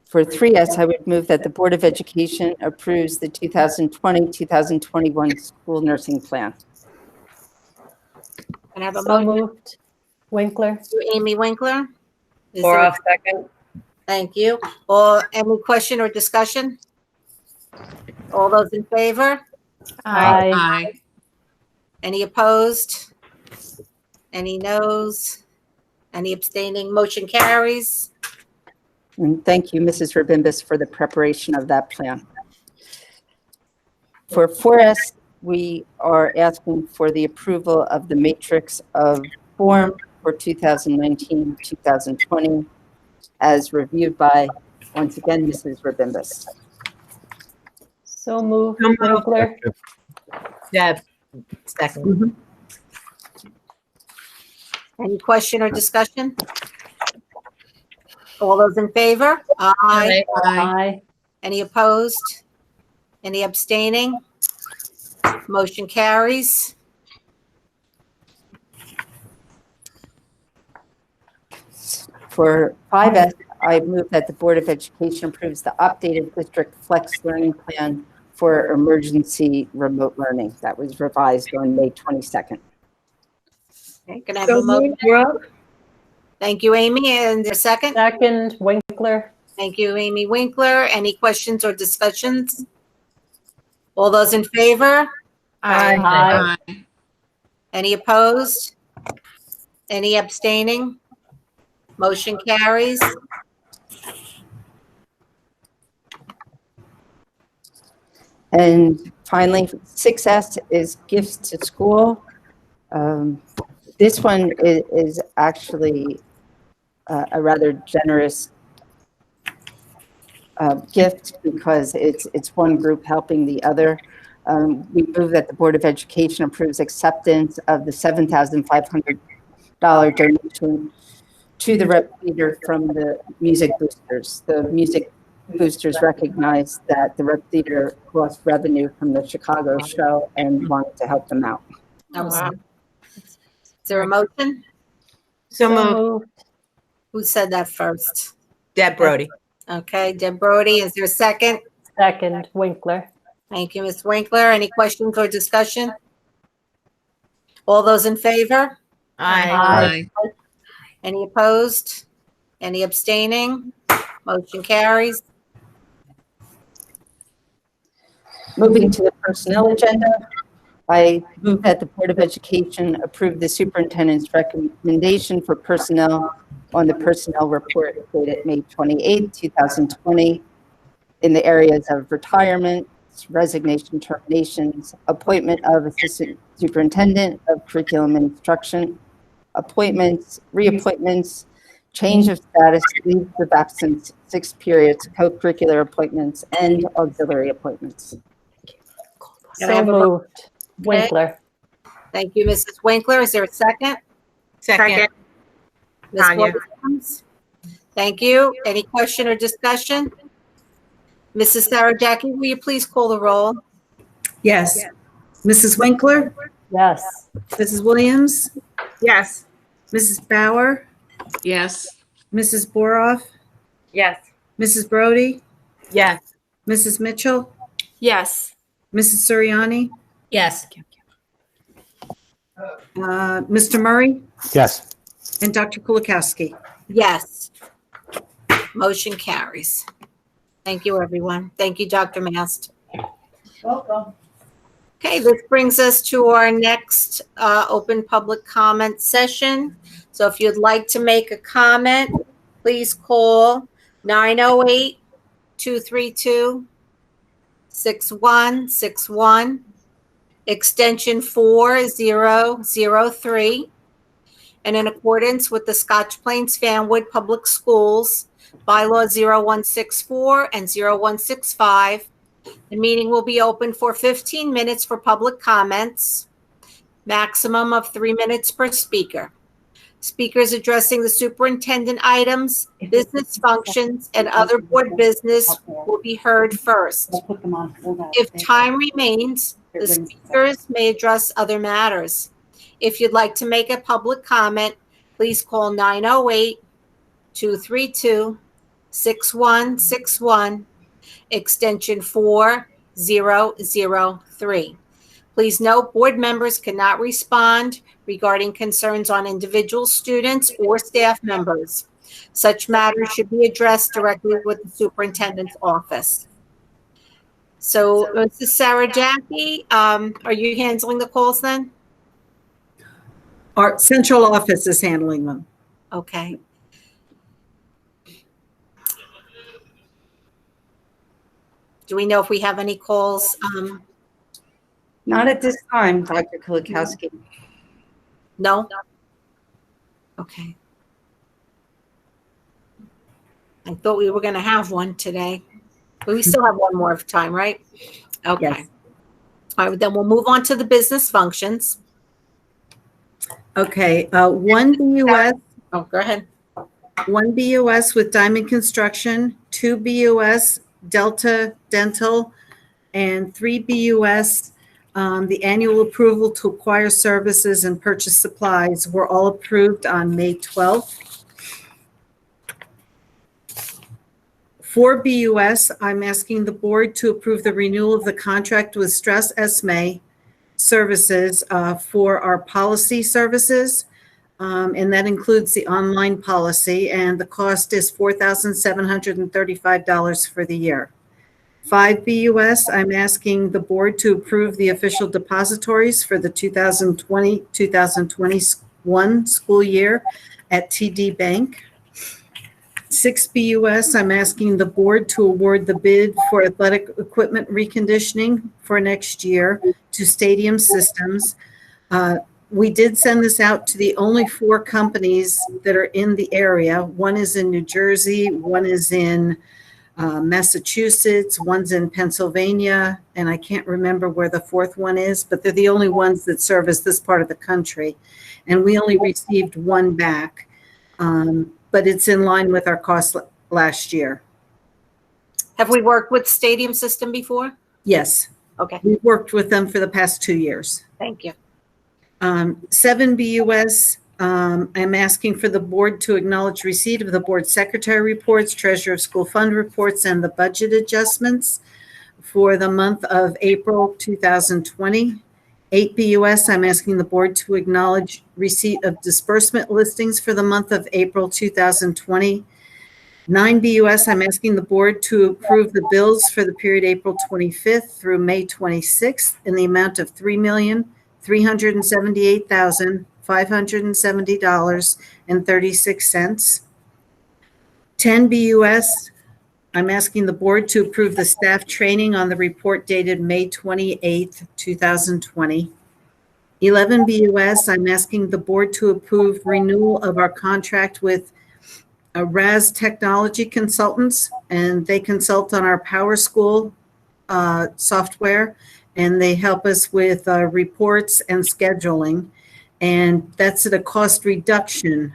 For 3S, I would move that the Board of Education approves the 2020-2021 school nursing plan. Can I have a So motion? moved. Winkler. Amy Winkler? Is Or there- off second. Thank you. Or any question or discussion? All those in favor? Aye. Aye. Any opposed? Any noes? Any abstaining? Motion carries. And thank you, Mrs. Rabimbis, for the preparation of that plan. For 4S, we are asking for the approval of the matrix of form for 2019-2020 as reviewed by, once again, Mrs. Rabimbis. So moved. So moved. Winkler. Deb, second. Any question or discussion? All those in favor? Aye. Aye. Aye. Any opposed? Any abstaining? Motion carries. For 5S, I move that the Board of Education approves the updated district flex learning plan for emergency remote learning that was revised on May 22nd. Okay, can I have a motion? Thank you, Amy. And a second? Second. Winkler. Thank you, Amy Winkler. Any questions or discussions? All those in favor? Aye. Aye. Any opposed? Any abstaining? Motion carries. And finally, 6S is gifts to school. This one is actually a rather generous gift because it's one group helping the other. We move that the Board of Education approves acceptance of the $7,500 donation to the rep leader from the Music Boosters. The Music Boosters recognized that the rep theater lost revenue from the Chicago show and wanted to help them out. Is there a motion? So moved. Who said that first? Deb Brody. Okay, Deb Brody. Is there a second? Second. Winkler. Thank you, Ms. Winkler. Any questions or discussion? All those in favor? Aye. Aye. Any opposed? Any abstaining? Motion carries. Moving to the personnel agenda, I move that the Board of Education approve the superintendent's recommendation for personnel on the personnel report dated May 28, 2020 in the areas of retirement, resignation, terminations, appointment of assistant superintendent of curriculum and instruction, appointments, reappointments, change of status, leaves of absence, 6 periods, co-curricular appointments, and auxiliary appointments. Can I So have a moved. Winkler. Thank you, Mrs. Winkler. Is there a second? Second. Ms. Tanya. Williams? Thank you. Any question or discussion? Mrs. Sarah Jackie, will you please call the roll? Yes. Mrs. Winkler, Yes. Mrs. Williams, Yes. Mrs. Bauer, Yes. Mrs. Boroff, Yes. Mrs. Brody, Yes. Mrs. Mitchell, Yes. Mrs. Suriani, Yes. Mr. Murray, Yes. and Dr. Kulikowski. Yes. Motion carries. Thank you, everyone. Thank you, Dr. Mast. Welcome. Okay, this brings us to our next open public comment session. So if you'd like to make a comment, please call 908-232-6161, extension 4003. And in accordance with the Scotch Plains Fanwood Public Schools Bylaw 0164 and 0165, the meeting will be open for 15 minutes for public comments. maximum of 3 minutes per speaker. Speakers addressing the superintendent items, business functions, and other board business will be heard first. If time remains, the speakers may address other matters. If you'd like to make a public comment, please call 908-232-6161, extension 4003. Please note, board members cannot respond regarding concerns on individual students or staff members. Such matters should be addressed directly with the superintendent's office. So, Mrs. Sarah Jackie, are you handling the calls then? Our central office is handling them. Okay. Do we know if we have any calls? Not at this time, Dr. Kulikowski. No? Okay. I thought we were going to have one today, but we still have one more of time, right? Okay. Yes. All right, then we'll move on to the business functions. Okay, one BUS. Oh, go ahead. One BUS with Diamond Construction, 2 BUS Delta Dental, and 3 BUS. The annual approval to acquire services and purchase supplies were all approved on May 12th. For BUS, I'm asking the board to approve the renewal of the contract with Stress Esme Services for our policy services. And that includes the online policy, and the cost is $4,735 for the year. 5 BUS, I'm asking the board to approve the official depositories for the 2020-2021 school year at TD Bank. 6 BUS, I'm asking the board to award the bid for athletic equipment reconditioning for next year to Stadium Systems. We did send this out to the only 4 companies that are in the area. One is in New Jersey, one is in Massachusetts, one's in Pennsylvania, and I can't remember where the 4th one is, but they're the only ones that service this part of the country. And we only received 1 back, but it's in line with our cost last year. Have we worked with Stadium System before? Yes. Okay. We've worked with them for the past 2 years. Thank you. 7 BUS, I'm asking for the board to acknowledge receipt of the board secretary reports, treasurer of school fund reports, and the budget adjustments for the month of April 2020. 8 BUS, I'm asking the board to acknowledge receipt of disbursement listings for the month of April 2020. 9 BUS, I'm asking the board to approve the bills for the period April 25th through May 26th in the amount of $3,378,570.36. 10 BUS, I'm asking the board to approve the staff training on the report dated May 28th, 2020. 11 BUS, I'm asking the board to approve renewal of our contract with RAS Technology Consultants, and they consult on our Power School software, and they help us with reports and scheduling. And that's at a cost reduction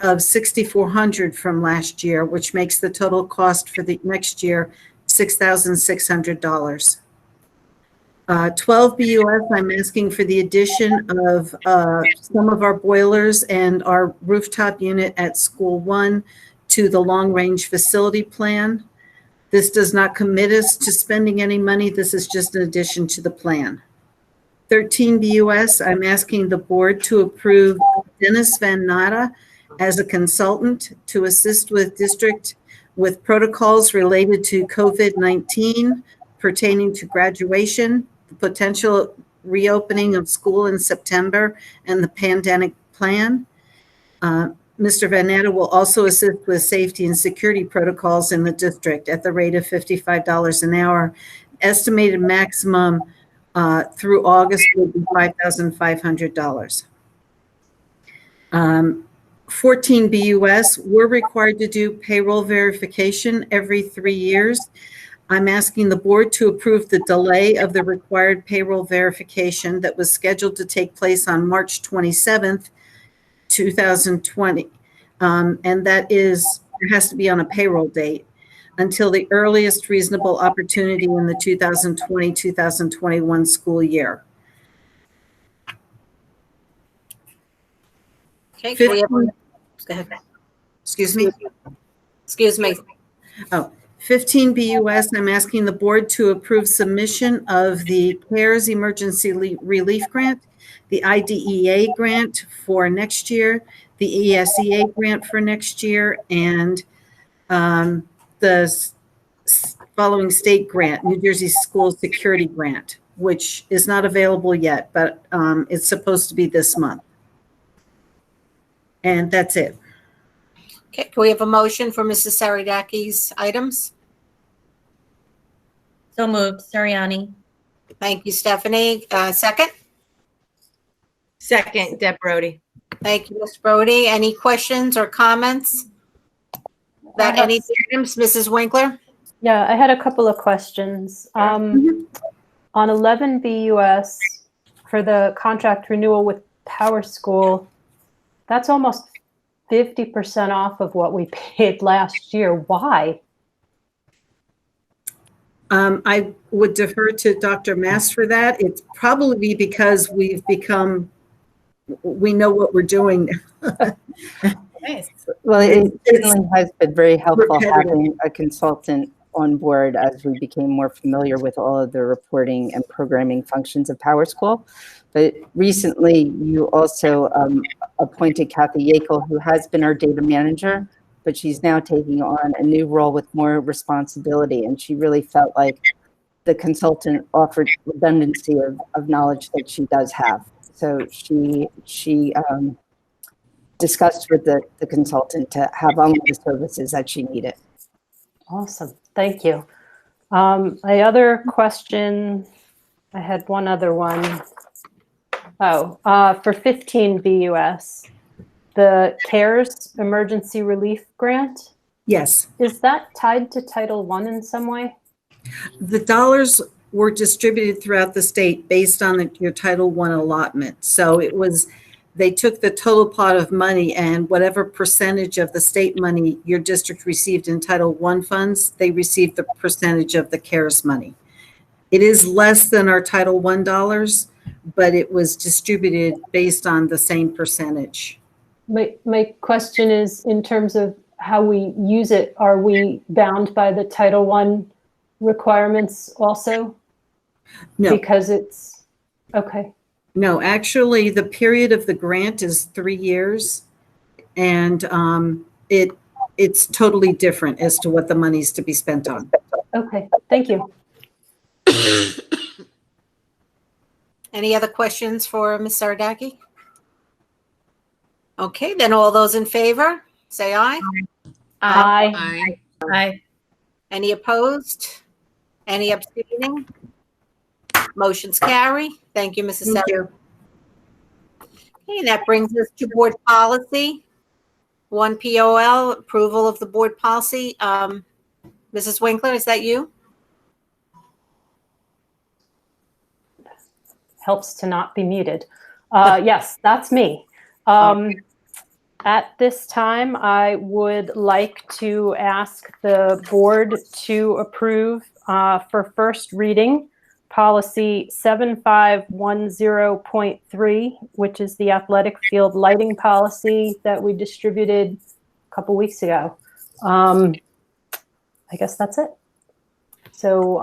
of $6,400 from last year, which makes the total cost for the next year $6,600. 12 BUS, I'm asking for the addition of some of our boilers and our rooftop unit at School 1 to the long-range facility plan. This does not commit us to spending any money. This is just an addition to the plan. 13 BUS, I'm asking the board to approve Dennis Van Natta as a consultant to assist with district with protocols related to COVID-19 pertaining to graduation, the potential reopening of school in September, and the pandemic plan. Mr. Van Natta will also assist with safety and security protocols in the district at the rate of $55 an hour. Estimated maximum through August will be $5,500. 14 BUS, we're required to do payroll verification every 3 years. I'm asking the board to approve the delay of the required payroll verification that was scheduled to take place on March 27th, 2020. And that is, it has to be on a payroll date until the earliest reasonable opportunity in the 2020-2021 school year. Okay, can we have, 15 go ahead. Excuse me. Excuse me. 15 BUS, I'm asking the board to approve submission of the CARES Emergency Relief Grant, the IDEA grant for next year, the ESEA grant for next year, and the following state grant, New Jersey School Security Grant, which is not available yet, but it's supposed to be this month. And that's it. Okay, can we have a motion for Mrs. Saradaki's items? So moved, Suriani. Thank you, Stephanie. Second? Second, Deb Brody. Thank you, Ms. Brody. Any questions or comments about any items? Mrs. Winkler? Yeah, I had a couple of questions. On 11 BUS, for the contract renewal with Power School, that's almost 50% off of what we paid last year. Why? I would defer to Dr. Mass for that. It's probably because we know what we're doing. Nice. Well, it certainly has been very helpful repetitive. having a consultant on board as we became more familiar with all of the reporting and programming functions of Power School. But recently, you also appointed Kathy Yackel, who has been our data manager, but she's now taking on a new role with more responsibility. And she really felt like the consultant offered redundancy of knowledge that she does have. So she discussed with the consultant to have only the services that she needed. Awesome. Thank you. My other question, I had one other one. For 15 BUS, the CARES Emergency Relief Grant, Yes. is that tied to Title I in some way? The dollars were distributed throughout the state based on your Title I allotment. So they took the total pot of money and whatever percentage of the state money your district received in Title I funds, they received the percentage of the CARES money. It is less than our Title I dollars, but it was distributed based on the same percentage. My question is, in terms of how we use it, are we bound by the Title I requirements also? No. Because it's, okay. No, actually, the period of the grant is 3 years, and it's totally different as to what the money's to be spent on. Okay, thank you. Any other questions for Ms. Saradaki? Okay, then all those in favor, say aye. Aye. Aye. Any opposed? Any abstaining? Motion's carry. Thank you, Mrs. Thank Saradaki. you. Okay, that brings us to board policy. 1 POL, approval of the board policy. Mrs. Winkler, is that you? Helps to not be muted. Yes, that's me. At this time, I would like to ask the board to approve for first reading policy 7510.3, which is the athletic field lighting policy that we distributed a couple weeks ago. I guess that's it. So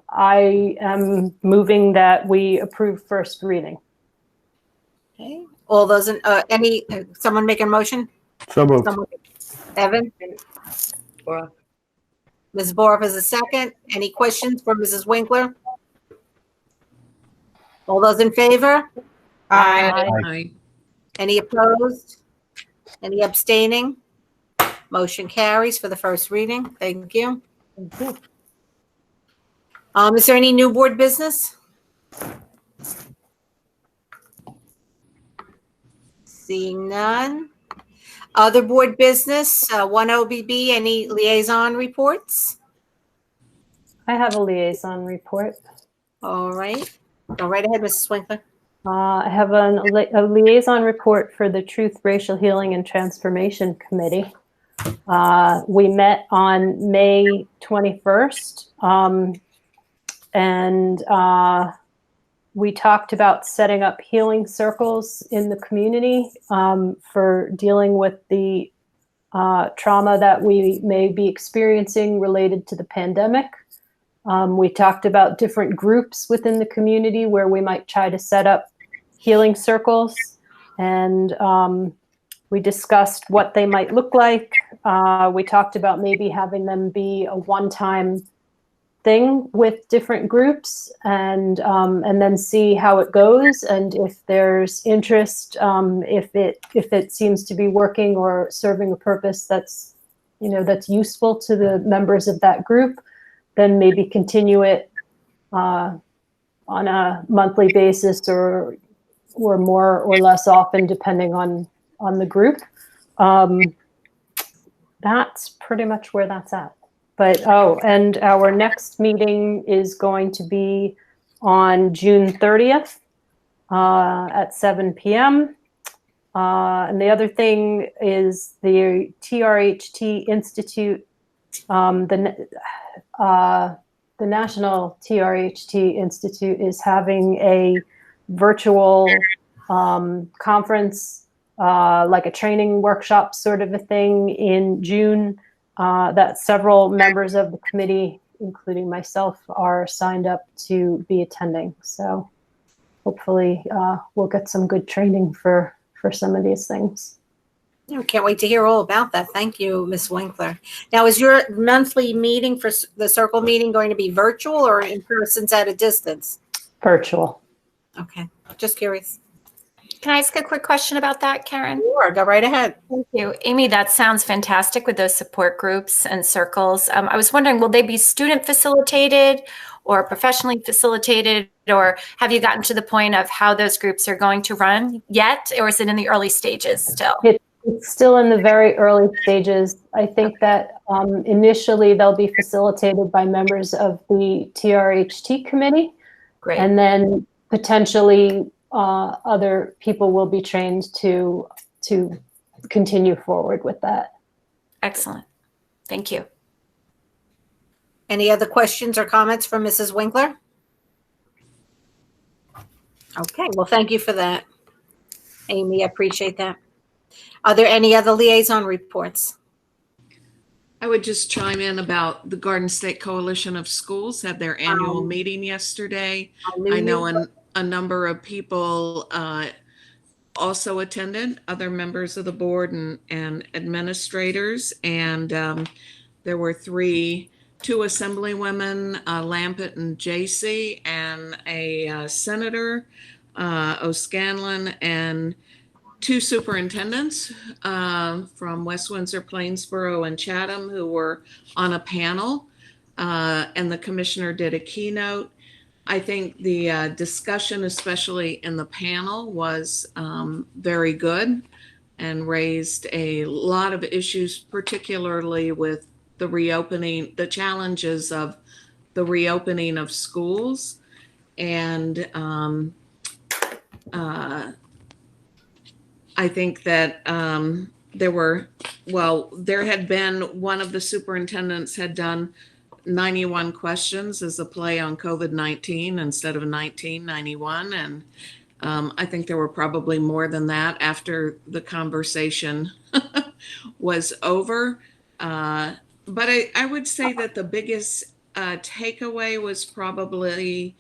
I am moving that we approve first reading. Okay, all those in, someone make a motion? So moved. Someone, Evan? Ms. Boroff is a second. Any questions for Mrs. Winkler? All those in favor? Aye. Any opposed? Any abstaining? Motion carries for the first reading. Thank you. Thank you. Is there any new board business? Seeing none. Other board business, 1 OBB, any liaison reports? I have a liaison report. All right. Go right ahead, Mrs. Winkler. I have a liaison report for the Truth, Racial Healing, and Transformation Committee. We met on May 21st, and we talked about setting up healing circles in the community for dealing with the trauma that we may be experiencing related to the pandemic. We talked about different groups within the community where we might try to set up healing circles, and we discussed what they might look like. We talked about maybe having them be a one-time thing with different groups, and then see how it goes, and if there's interest, if it seems to be working or serving a purpose that's useful to the members of that group, then maybe continue it on a monthly basis or more or less often, depending on the group. That's pretty much where that's at. But, and our next meeting is going to be on June 30th at 7 p.m. And the other thing is the TRHT Institute, the National TRHT Institute is having a virtual conference, like a training workshop sort of a thing in June, that several members of the committee, including myself, are signed up to be attending. So hopefully we'll get some good training for some of these things. I can't wait to hear all about that. Thank you, Ms. Winkler. Now, is your monthly meeting for the circle meeting going to be virtual or in person at a distance? Virtual. Okay, just curious. Can I ask a quick question about that, Karen? Sure, go right ahead. Thank you. Amy, that sounds fantastic with those support groups and circles. I was wondering, will they be student facilitated or professionally facilitated, or have you gotten to the point of how those groups are going to run yet, or is it in the early stages still? It's still in the very early stages. I think that initially they'll be facilitated by members of the TRHT committee. Great. And then potentially other people will be trained to continue forward with that. Excellent. Thank you. Any other questions or comments from Mrs. Winkler? Okay, well, thank you for that, Amy. I appreciate that. Are there any other liaison reports? I would just chime in about the Garden State Coalition of Schools had their annual meeting yesterday. I know a number of people also attended, other members of the board and administrators, and there were two assemblywomen, Lampett and Jaycee, and a senator, O'Scanlan, and two superintendents from West Windsor, Plainsboro, and Chatham who were on a panel, and the commissioner did a keynote. I think the discussion, especially in the panel, was very good and raised a lot of issues, particularly with the reopening, the challenges of the reopening of schools. And I think that there had been, one of the superintendents had done 91 questions as a play on COVID-19 instead of 1991. And I think there were probably more than that after the conversation was over. But I would say that the biggest takeaway was probably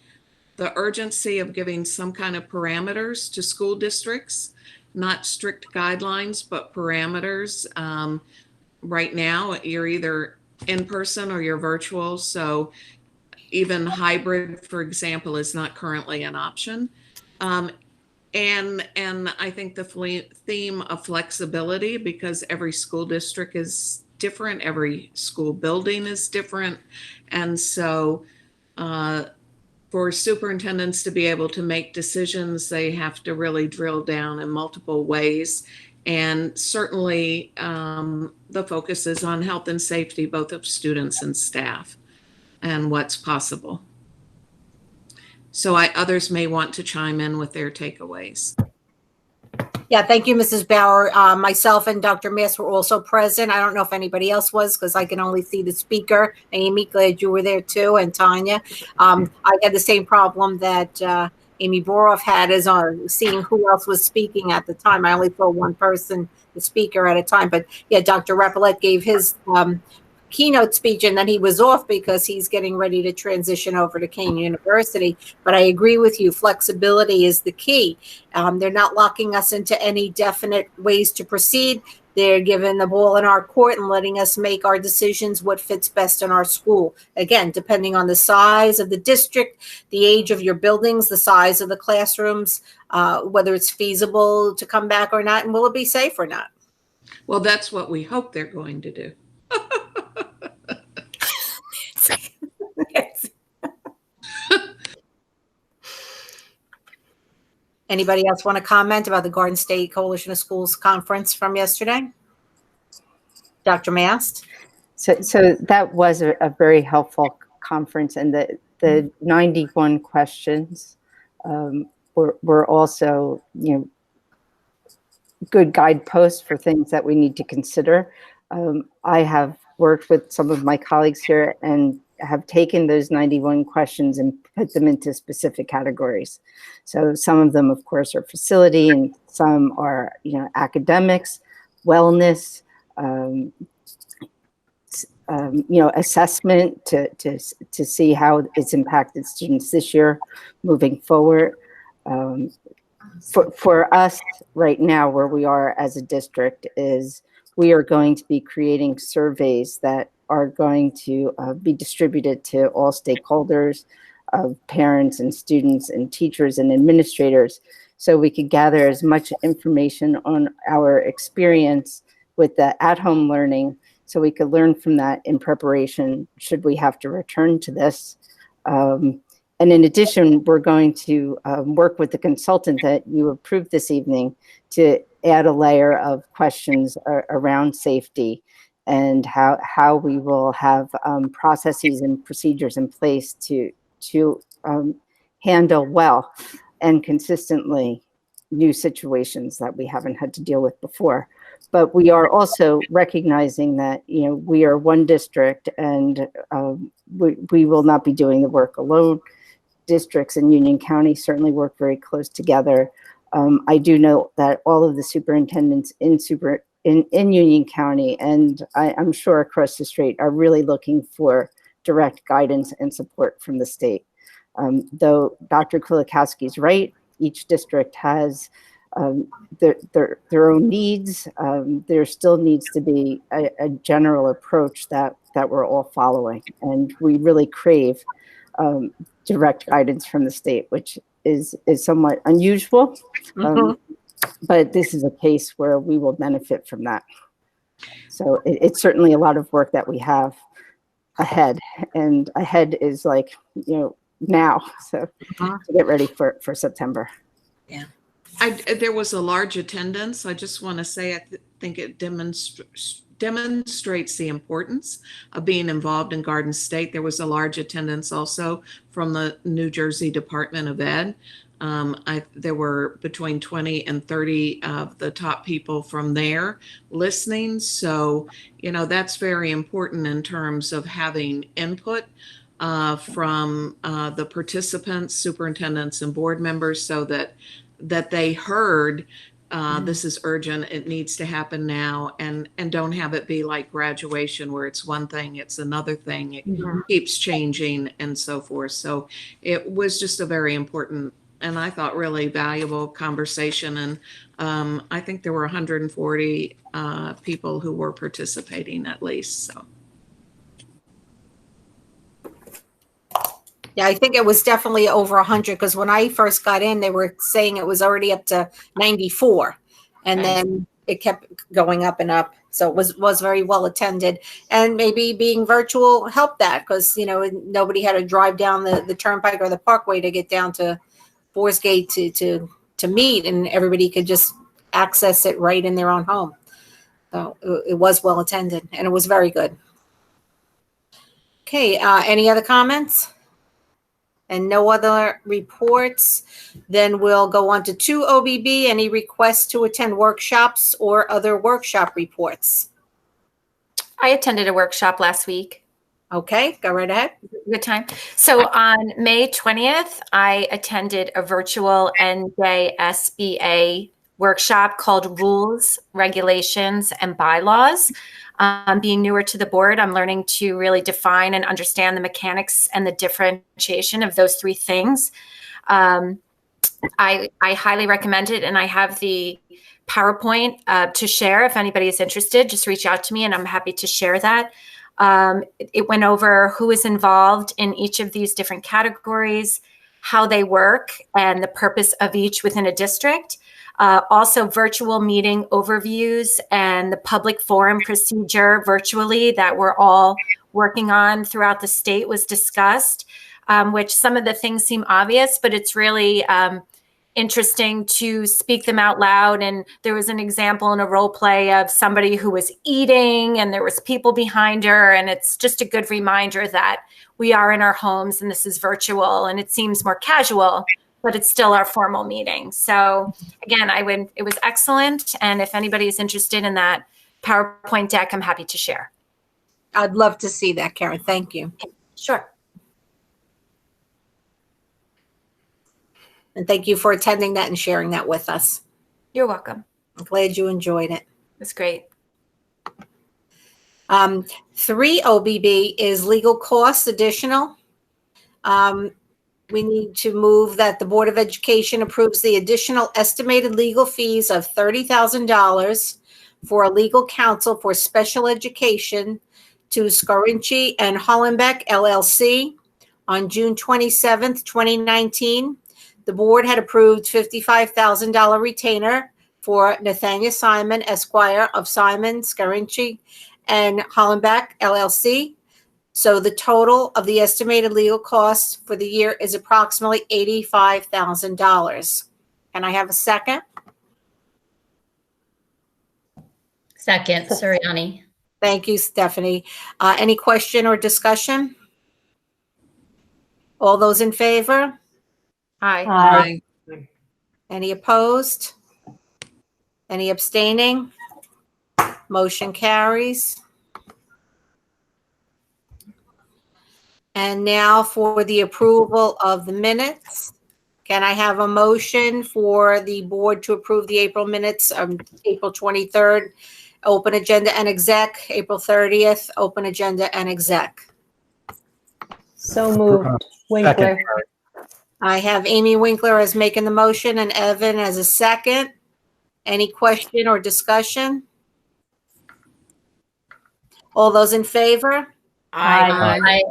the urgency of giving some kind of parameters to school districts, not strict guidelines, but parameters. Right now, you're either in person or you're virtual. So even hybrid, for example, is not currently an option. And I think the theme of flexibility, because every school district is different, every school building is different. And so for superintendents to be able to make decisions, they have to really drill down in multiple ways. And certainly the focus is on health and safety, both of students and staff. and what's possible. So others may want to chime in with their takeaways. Yeah, thank you, Mrs. Bauer. Myself and Dr. Mass were also present. I don't know if anybody else was because I can only see the speaker. Amy, glad you were there too, and Tanya. I had the same problem that Amy Boroff had as seeing who else was speaking at the time. I only saw one person, the speaker at a time. But yeah, Dr. Repollet gave his keynote speech and then he was off because he's getting ready to transition over to Kane University. But I agree with you, flexibility is the key. They're not locking us into any definite ways to proceed. They're giving the ball in our court and letting us make our decisions what fits best in our school. Again, depending on the size of the district, the age of your buildings, the size of the classrooms, whether it's feasible to come back or not, and will it be safe or not? Well, that's what we hope they're going to do. Yes. Anybody else want to comment about the Garden State Coalition of Schools conference from yesterday? Dr. Mast? So that was a very helpful conference, and the 91 questions were also, good guideposts for things that we need to consider. I have worked with some of my colleagues here and have taken those 91 questions and put them into specific categories. So some of them, of course, are facility, and some are, academics, wellness, assessment to see how it's impacted students this year moving forward. For us right now, where we are as a district is we are going to be creating surveys that are going to be distributed to all stakeholders, parents and students and teachers and administrators, so we could gather as much information on our experience with the at-home learning, so we could learn from that in preparation should we have to return to this. And in addition, we're going to work with the consultant that you approved this evening to add a layer of questions around safety and how we will have processes and procedures in place to handle well and consistently new situations that we haven't had to deal with before. But we are also recognizing that, we are one district, and we will not be doing the work alone. Districts in Union County certainly work very close together. I do know that all of the superintendents in Union County, and I'm sure across the state, are really looking for direct guidance and support from the state. Though Dr. Kulikowski is right, each district has their own needs. There still needs to be a general approach that we're all following, and we really crave direct guidance from the state, which is somewhat unusual. But this is a case where we will benefit from that. So it's certainly a lot of work that we have ahead, and ahead is like, now. So to get ready for September. Yeah. There was a large attendance. I just want to say, I think it demonstrates the importance of being involved in Garden State. There was a large attendance also from the New Jersey Department of Ed. There were between 20 and 30 of the top people from there listening. So, that's very important in terms of having input from the participants, superintendents, and board members, so that they heard this is urgent, it needs to happen now, and don't have it be like graduation where it's one thing, it's another thing, it keeps changing and so forth. So it was just a very important, and I thought really valuable conversation. And I think there were 140 people who were participating at least. So. Yeah, I think it was definitely over 100 because when I first got in, they were saying it was already up to 94, and then it kept going up and up. So it was very well attended, and maybe being virtual helped that because nobody had to drive down the turnpike or the parkway to get down to Boers Gate to meet, and everybody could just access it right in their own home. So it was well attended, and it was very good. Okay, any other comments? And no other reports? Then we'll go on to 2 OBB. Any requests to attend workshops or other workshop reports? I attended a workshop last week. Okay, go right ahead. Good time. So on May 20th, I attended a virtual NJSBA workshop called Rules, Regulations, and Bylaws. Being newer to the board, I'm learning to really define and understand the mechanics and the differentiation of those three things. I highly recommend it, and I have the PowerPoint to share. If anybody is interested, just reach out to me and I'm happy to share that. It went over who is involved in each of these different categories, how they work, and the purpose of each within a district. Also virtual meeting overviews and the public forum procedure virtually that we're all working on throughout the state was discussed, which some of the things seem obvious, but it's really interesting to speak them out loud. And there was an example in a role play of somebody who was eating and there was people behind her. And it's just a good reminder that we are in our homes and this is virtual and it seems more casual, but it's still our formal meeting. So again, it was excellent. And if anybody is interested in that PowerPoint deck, I'm happy to share. I'd love to see that, Karen. Thank you. Sure. And thank you for attending that and sharing that with us. You're welcome. I'm glad you enjoyed it. It's great. 3 OBB is legal costs additional. We need to move that the Board of Education approves the additional estimated legal fees of $30,000 for a legal counsel for special education to Scarinci and Hollenbeck LLC on June 27th, 2019. The board had approved $55,000 retainer for Nathaniel Simon, Esquire of Simon, Scarinci, and Hollenbeck LLC. So the total of the estimated legal costs for the year is approximately $85,000. Can I have a second? Second, Suriani. Thank you, Stephanie. Any question or discussion? All those in favor? Aye. Any opposed? Any abstaining? Motion carries. And now for the approval of the minutes. Can I have a motion for the board to approve the April minutes of April 23rd, open agenda and exec, April 30th, open agenda and exec? So moved. Winkler. I have Amy Winkler as making the motion and Evan as a second. Any question or discussion? All those in favor? Aye.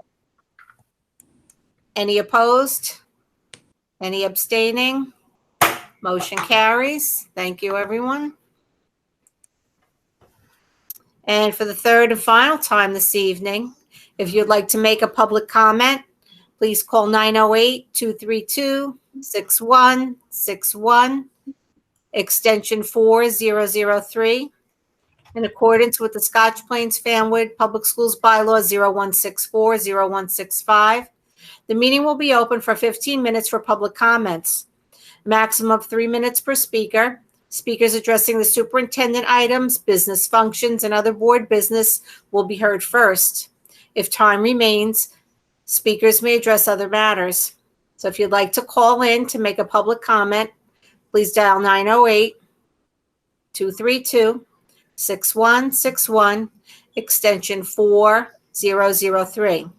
Any opposed? Any abstaining? Motion carries. Thank you, everyone. And for the third and final time this evening, if you'd like to make a public comment, please call 908-232-6161, extension 4003, in accordance with the Scotch Plains Fanwood Public Schools Bylaw 0164-0165. The meeting will be open for 15 minutes for public comments, maximum of 3 minutes per speaker. Speakers addressing the superintendent items, business functions, and other board business will be heard first. If time remains, speakers may address other matters. So if you'd like to call in to make a public comment, please dial 908-232-6161, extension 4003.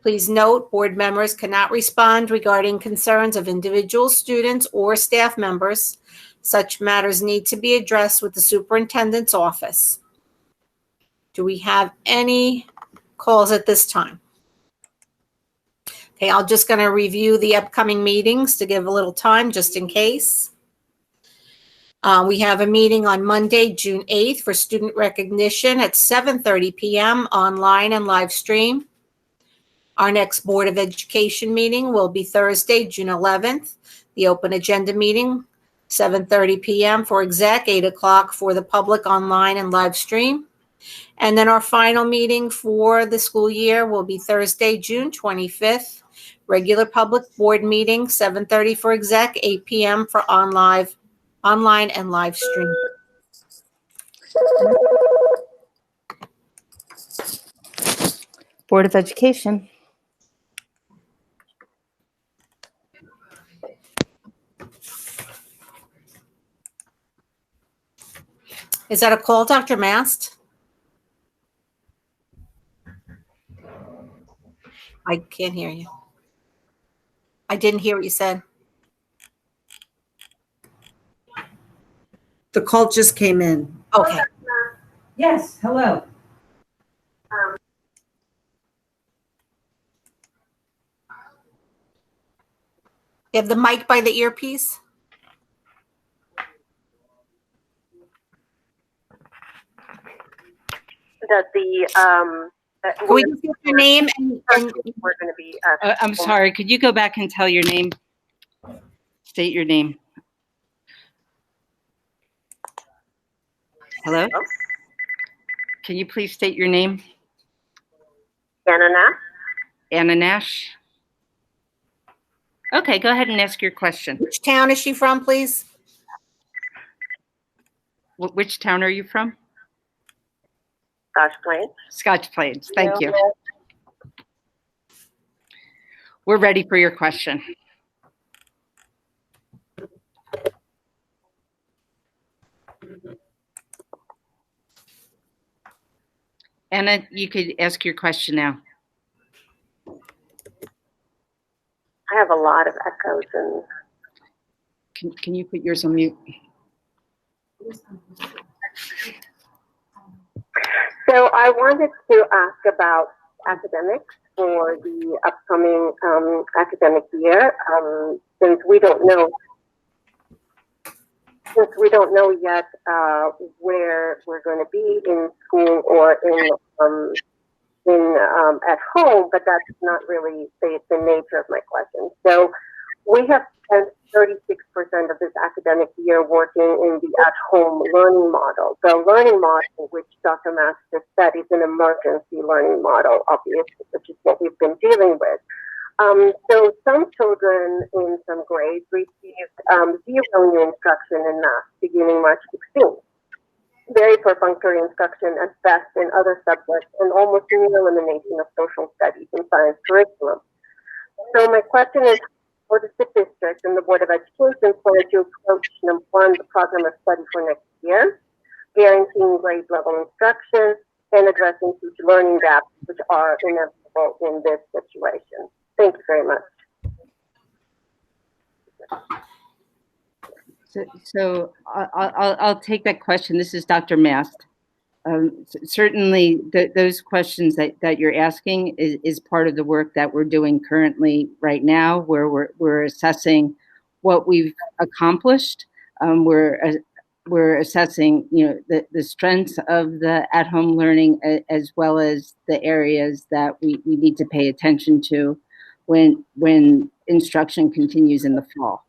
Please note, board members cannot respond regarding concerns of individual students or staff members. Such matters need to be addressed with the superintendent's office. Do we have any calls at this time? Okay, I'm just going to review the upcoming meetings to give a little time just in case. We have a meeting on Monday, June 8th for student recognition at 7:30 p.m. online and live stream. Our next Board of Education meeting will be Thursday, June 11th. The open agenda meeting, 7:30 p.m. for exec, 8 o'clock for the public online and live stream. And then our final meeting for the school year will be Thursday, June 25th. Regular public board meeting, 7:30 for exec, 8 p.m. for online and live stream. Board of Education. Is that a call, Dr. Mast? I can't hear you. I didn't hear what you said. The call just came in. Okay. Yes, hello. You have the mic by the earpiece? That the Can we just get your name and we're going to be. I'm sorry, could you go back and tell your name? State your name. Hello? Can you please state your name? Anna Nash. Anna Nash? Okay, go ahead and ask your question. Which town is she from, please? Which town are you from? Scotch Plains. Scotch Plains, thank you. We're ready for your question. Anna, you could ask your question now. I have a lot of echoes and. Can you put yours on mute? So I wanted to ask about academics for the upcoming academic year. Since we don't know yet where we're going to be in school or in at home, but that's not really the nature of my question. So we have spent 36% of this academic year working in the at-home learning model. The learning model, which Dr. Master said, is an emergency learning model, obviously, which is what we've been dealing with. So some children in some grades received zero new instruction in math beginning March 16th. Very perfunctory instruction at best in other subjects, and almost near elimination of social studies and science curriculum. So my question is, how does the district and the Board of Education plan to approach and fund the program of study for next year, guaranteeing grade level instruction and addressing future learning gaps which are inevitable in this situation? Thank you very much. So I'll take that question. This is Dr. Mast. Certainly, those questions that you're asking is part of the work that we're doing currently right now, where we're assessing what we've accomplished. We're assessing, the strengths of the at-home learning as well as the areas that we need to pay attention to when instruction continues in the fall.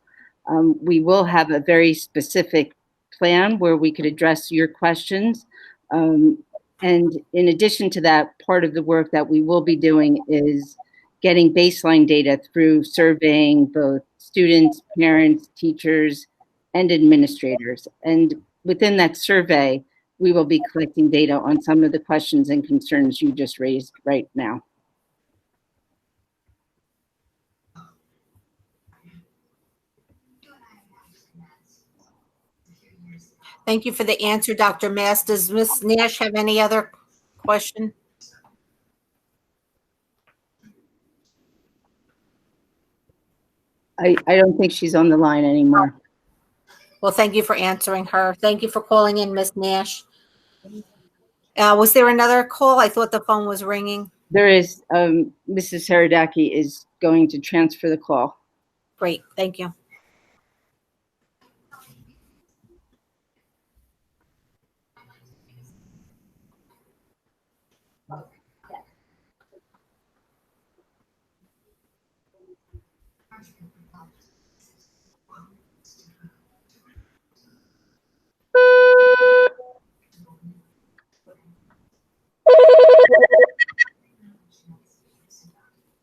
We will have a very specific plan where we could address your questions. And in addition to that, part of the work that we will be doing is getting baseline data through surveying both students, parents, teachers, and administrators. And within that survey, we will be collecting data on some of the questions and concerns you just raised right now. Thank you for the answer, Dr. Mast. Does Ms. Nash have any other question? I don't think she's on the line anymore. Well, thank you for answering her. Thank you for calling in, Ms. Nash. Was there another call? I thought the phone was ringing. There is. Mrs. Saradaki is going to transfer the call. Great, thank you.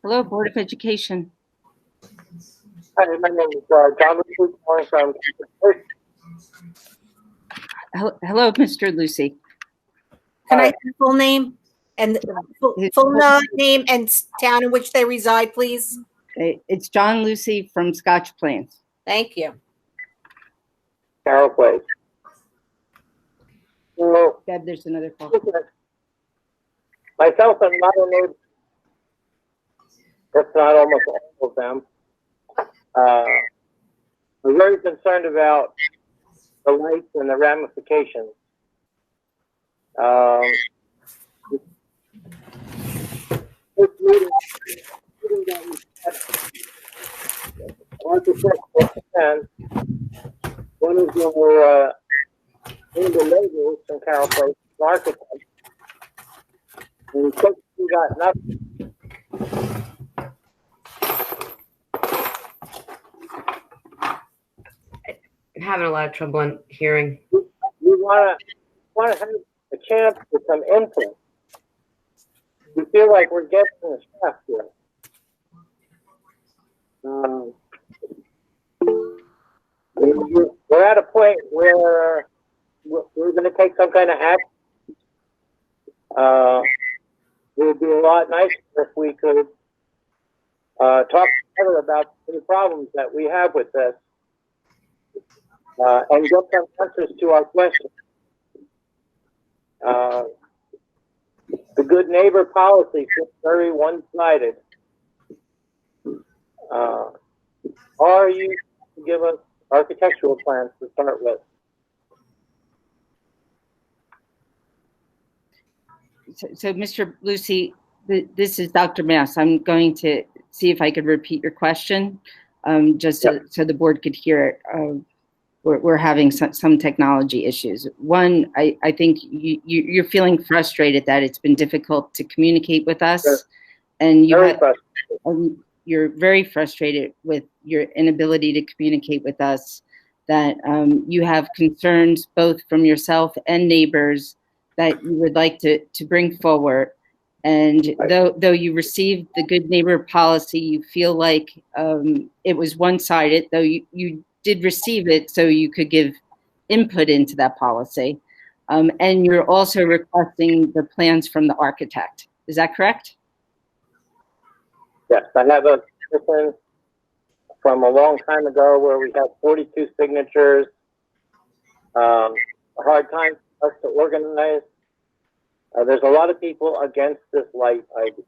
Hello, Board of Education. Hi, my name is John Lucy, calling from. Hello, Mr. Lucy. Can I have the full name and name and town in which they reside, please? It's John Lucy from Scotch Plains. Thank you. Carroll Place. So, Deb, there's another call. myself and my neighbors, if not almost all of them, we're very concerned about the lights and the ramifications. This meeting that we had, and one of your neighbors from Carroll Place, the architect, and he said he got nothing. I'm having a lot of trouble in hearing. We want to have a chance for some input. We feel like we're getting the staff here. We're at a point where we're going to take some kind of action. It would be a lot nicer if we could talk together about the problems that we have with this and get some answers to our questions. The good neighbor policy is very one-sided. Are you to give us architectural plans to start with? So Mr. Lucy, this is Dr. Mass. I'm going to see if I could repeat your question, just so the board could hear it. We're having some technology issues. One, I think you're feeling frustrated that it's been difficult to communicate with us, yes. And you're very frustrated with your inability to communicate with us, that you have concerns both from yourself and neighbors that you would like to bring forward. And though you received the good neighbor policy, you feel like it was one-sided, though you did receive it so you could give input into that policy. And you're also requesting the plans from the architect. Is that correct? Yes, I have a petition from a long time ago where we have 42 signatures. A hard time for us to organize. There's a lot of people against this light idea.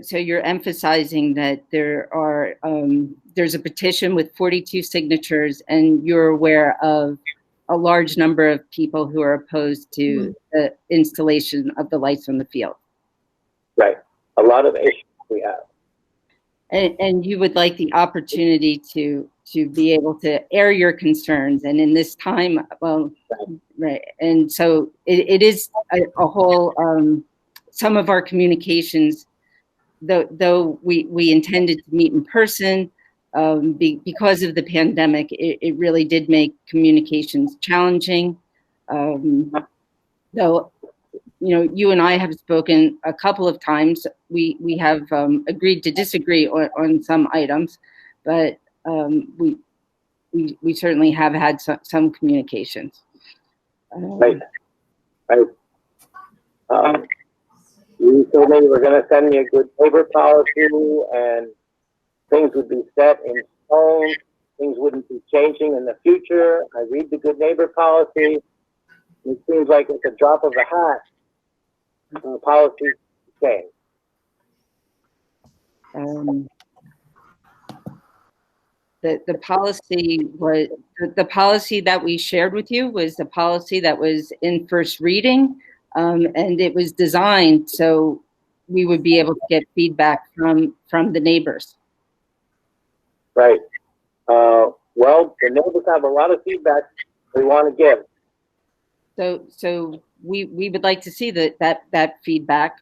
So you're emphasizing that there's a petition with 42 signatures, and you're aware of a large number of people who are opposed to the installation of the lights on the field. Right. A lot of issues we have. And you would like the opportunity to be able to air your concerns. And in this time, well, right. And so it is a whole, some of our communications, though we intended to meet in person, because of the pandemic, it really did make communications challenging. Though, you know, you and I have spoken a couple of times. We have agreed to disagree on some items, but we certainly have had some communications. Right. You told me you were going to send me a good neighbor policy, and things would be set in stone. Things wouldn't be changing in the future. I read the good neighbor policy. It seems like it's a drop of a hat. The policy change. The policy was the policy that we shared with you was the policy that was in first reading, and it was designed so we would be able to get feedback from the neighbors. Right. Well, the neighbors have a lot of feedback they want to give. So we would like to see that feedback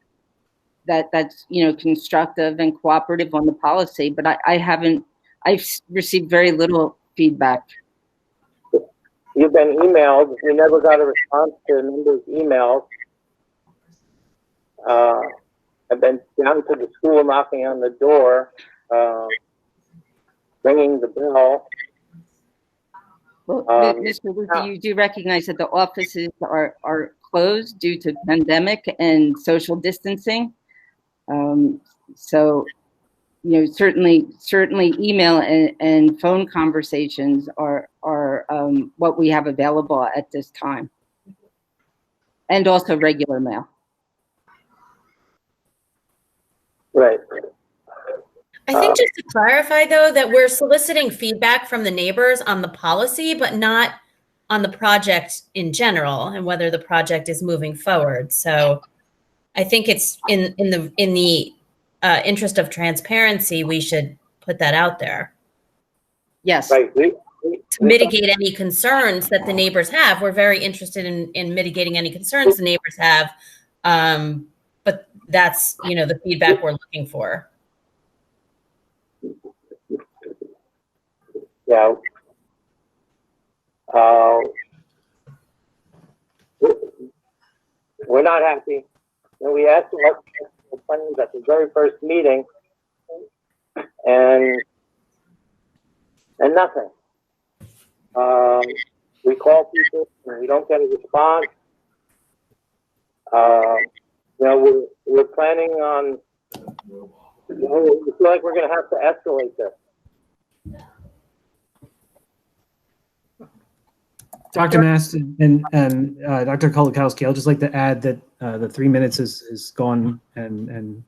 that's, you know, constructive and cooperative on the policy, but I've received very little feedback. You've been emailed. We never got a response to members' emails. I've been down to the school knocking on the door, ringing the bell. Well, Mr. Lucy, you do recognize that the offices are closed due to pandemic and social distancing. So, you know, certainly email and phone conversations are what we have available at this time, and also regular mail. Right. I think just to clarify, though, that we're soliciting feedback from the neighbors on the policy, but not on the project in general and whether the project is moving forward. So I think it's in the interest of transparency, we should put that out there. Yes. Right. To mitigate any concerns that the neighbors have. We're very interested in mitigating any concerns the neighbors have. But that's, you know, the feedback we're looking for. Yeah. We're not happy. And we asked the architectural plans at the very first meeting, and nothing. We call people and we don't get a response. You know, we're planning on, you know, we feel like we're going to have to escalate this. Dr. Mast and Dr. Kolakowski, I'll just like to add that the 3 minutes is gone and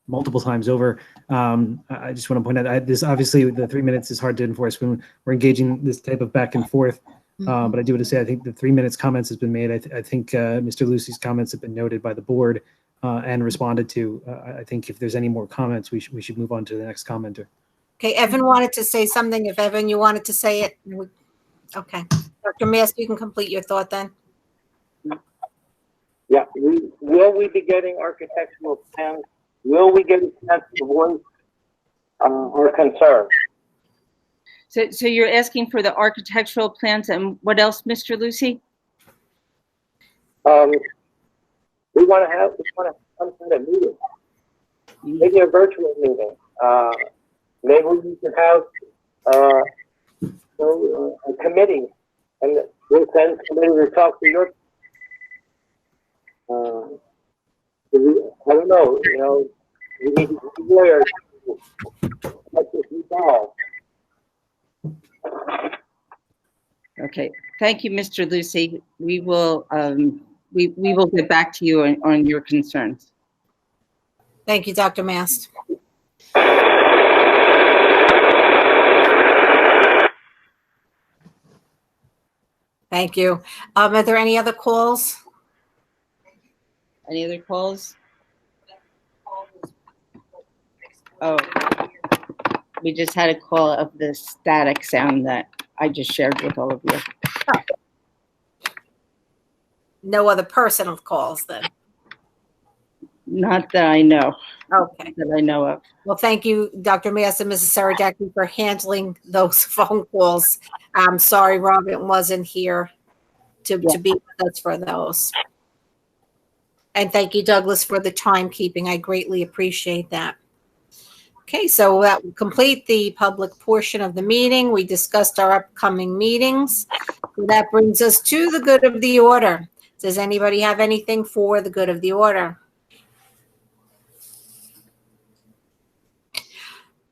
multiple times over. I just want to point out this, obviously the 3 minutes is hard to enforce when we're engaging this type of back and forth. But I do want to say, I think the 3 minutes comments has been made. I think Mr. Lucy's comments have been noted by the board and responded to. I think if there's any more comments, we should move on to the next commenter. Okay, Evan wanted to say something. If Evan, you wanted to say it. Okay. Dr. Mast, you can complete your thought then. Yeah, will we be getting architectural plans? Will we get a chance to voice our concerns? So you're asking for the architectural plans, and what else, Mr. Lucy? We want to have some kind of meeting, maybe a virtual meeting. Maybe we can have a committee, and we'll send somebody to talk to your. I don't know. You know, we need lawyers to let this resolve. Okay, thank you, Mr. Lucy. We will we will get back to you on your concerns. Thank you, Dr. Mast. Thank you. Are there any other calls? Any other calls? Oh, we just had a call of the static sound that I just shared with all of you. Oh. No other personal calls then? Not that I know. Okay. That I know of. Well, thank you, Dr. Mast and Mrs. Saradaki, for handling those phone calls. I'm sorry Robin wasn't here to be with us for those. And thank you, Douglas, for the timekeeping. I greatly appreciate that. Okay, so that will complete the public portion of the meeting. We discussed our upcoming meetings. So that brings us to the good of the order. Does anybody have anything for the good of the order?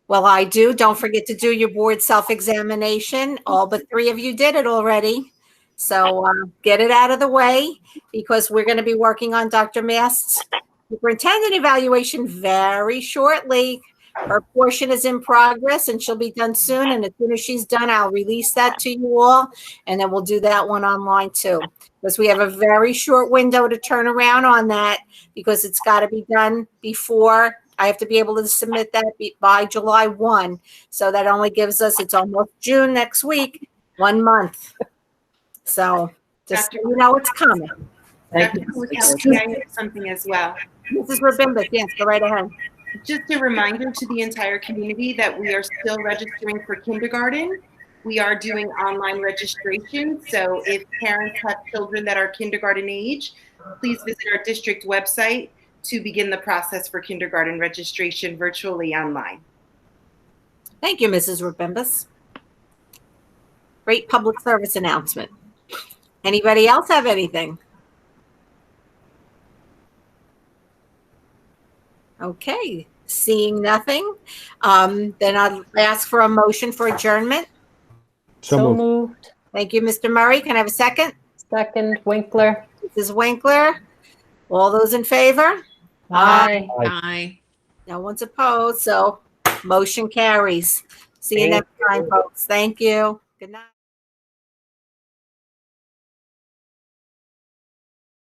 Well, I do. Don't forget to do your board self-examination. All but 3 of you did it already. So get it out of the way, because we're going to be working on Dr. Mast's superintendent evaluation very shortly. Her portion is in progress and she'll be done soon. And as soon as she's done, I'll release that to you all. And then we'll do that one online too, because we have a very short window to turn around on that, because it's got to be done before. I have to be able to submit that by July 1. So that only gives us, it's almost June next week, 1 month. So just so you know it's coming. Dr. Kolakowski, I have something as well. Mrs. Rabimbas, yes, go right ahead. Just a reminder to the entire community that we are still registering for kindergarten. We are doing online registration. So if parents have children that are kindergarten age, please visit our district website to begin the process for kindergarten registration virtually online. Thank you, Mrs. Rabimbus. Great public service announcement. Anybody else have anything? Okay, seeing nothing, then I'll ask for a motion for adjournment. So moved. Thank you, Mr. Murray. Can I have a second? Second, Winkler. Mrs. Winkler. All those in favor? Aye. Aye. No one's opposed, so motion carries. See you next time, folks. Thank you. Good night.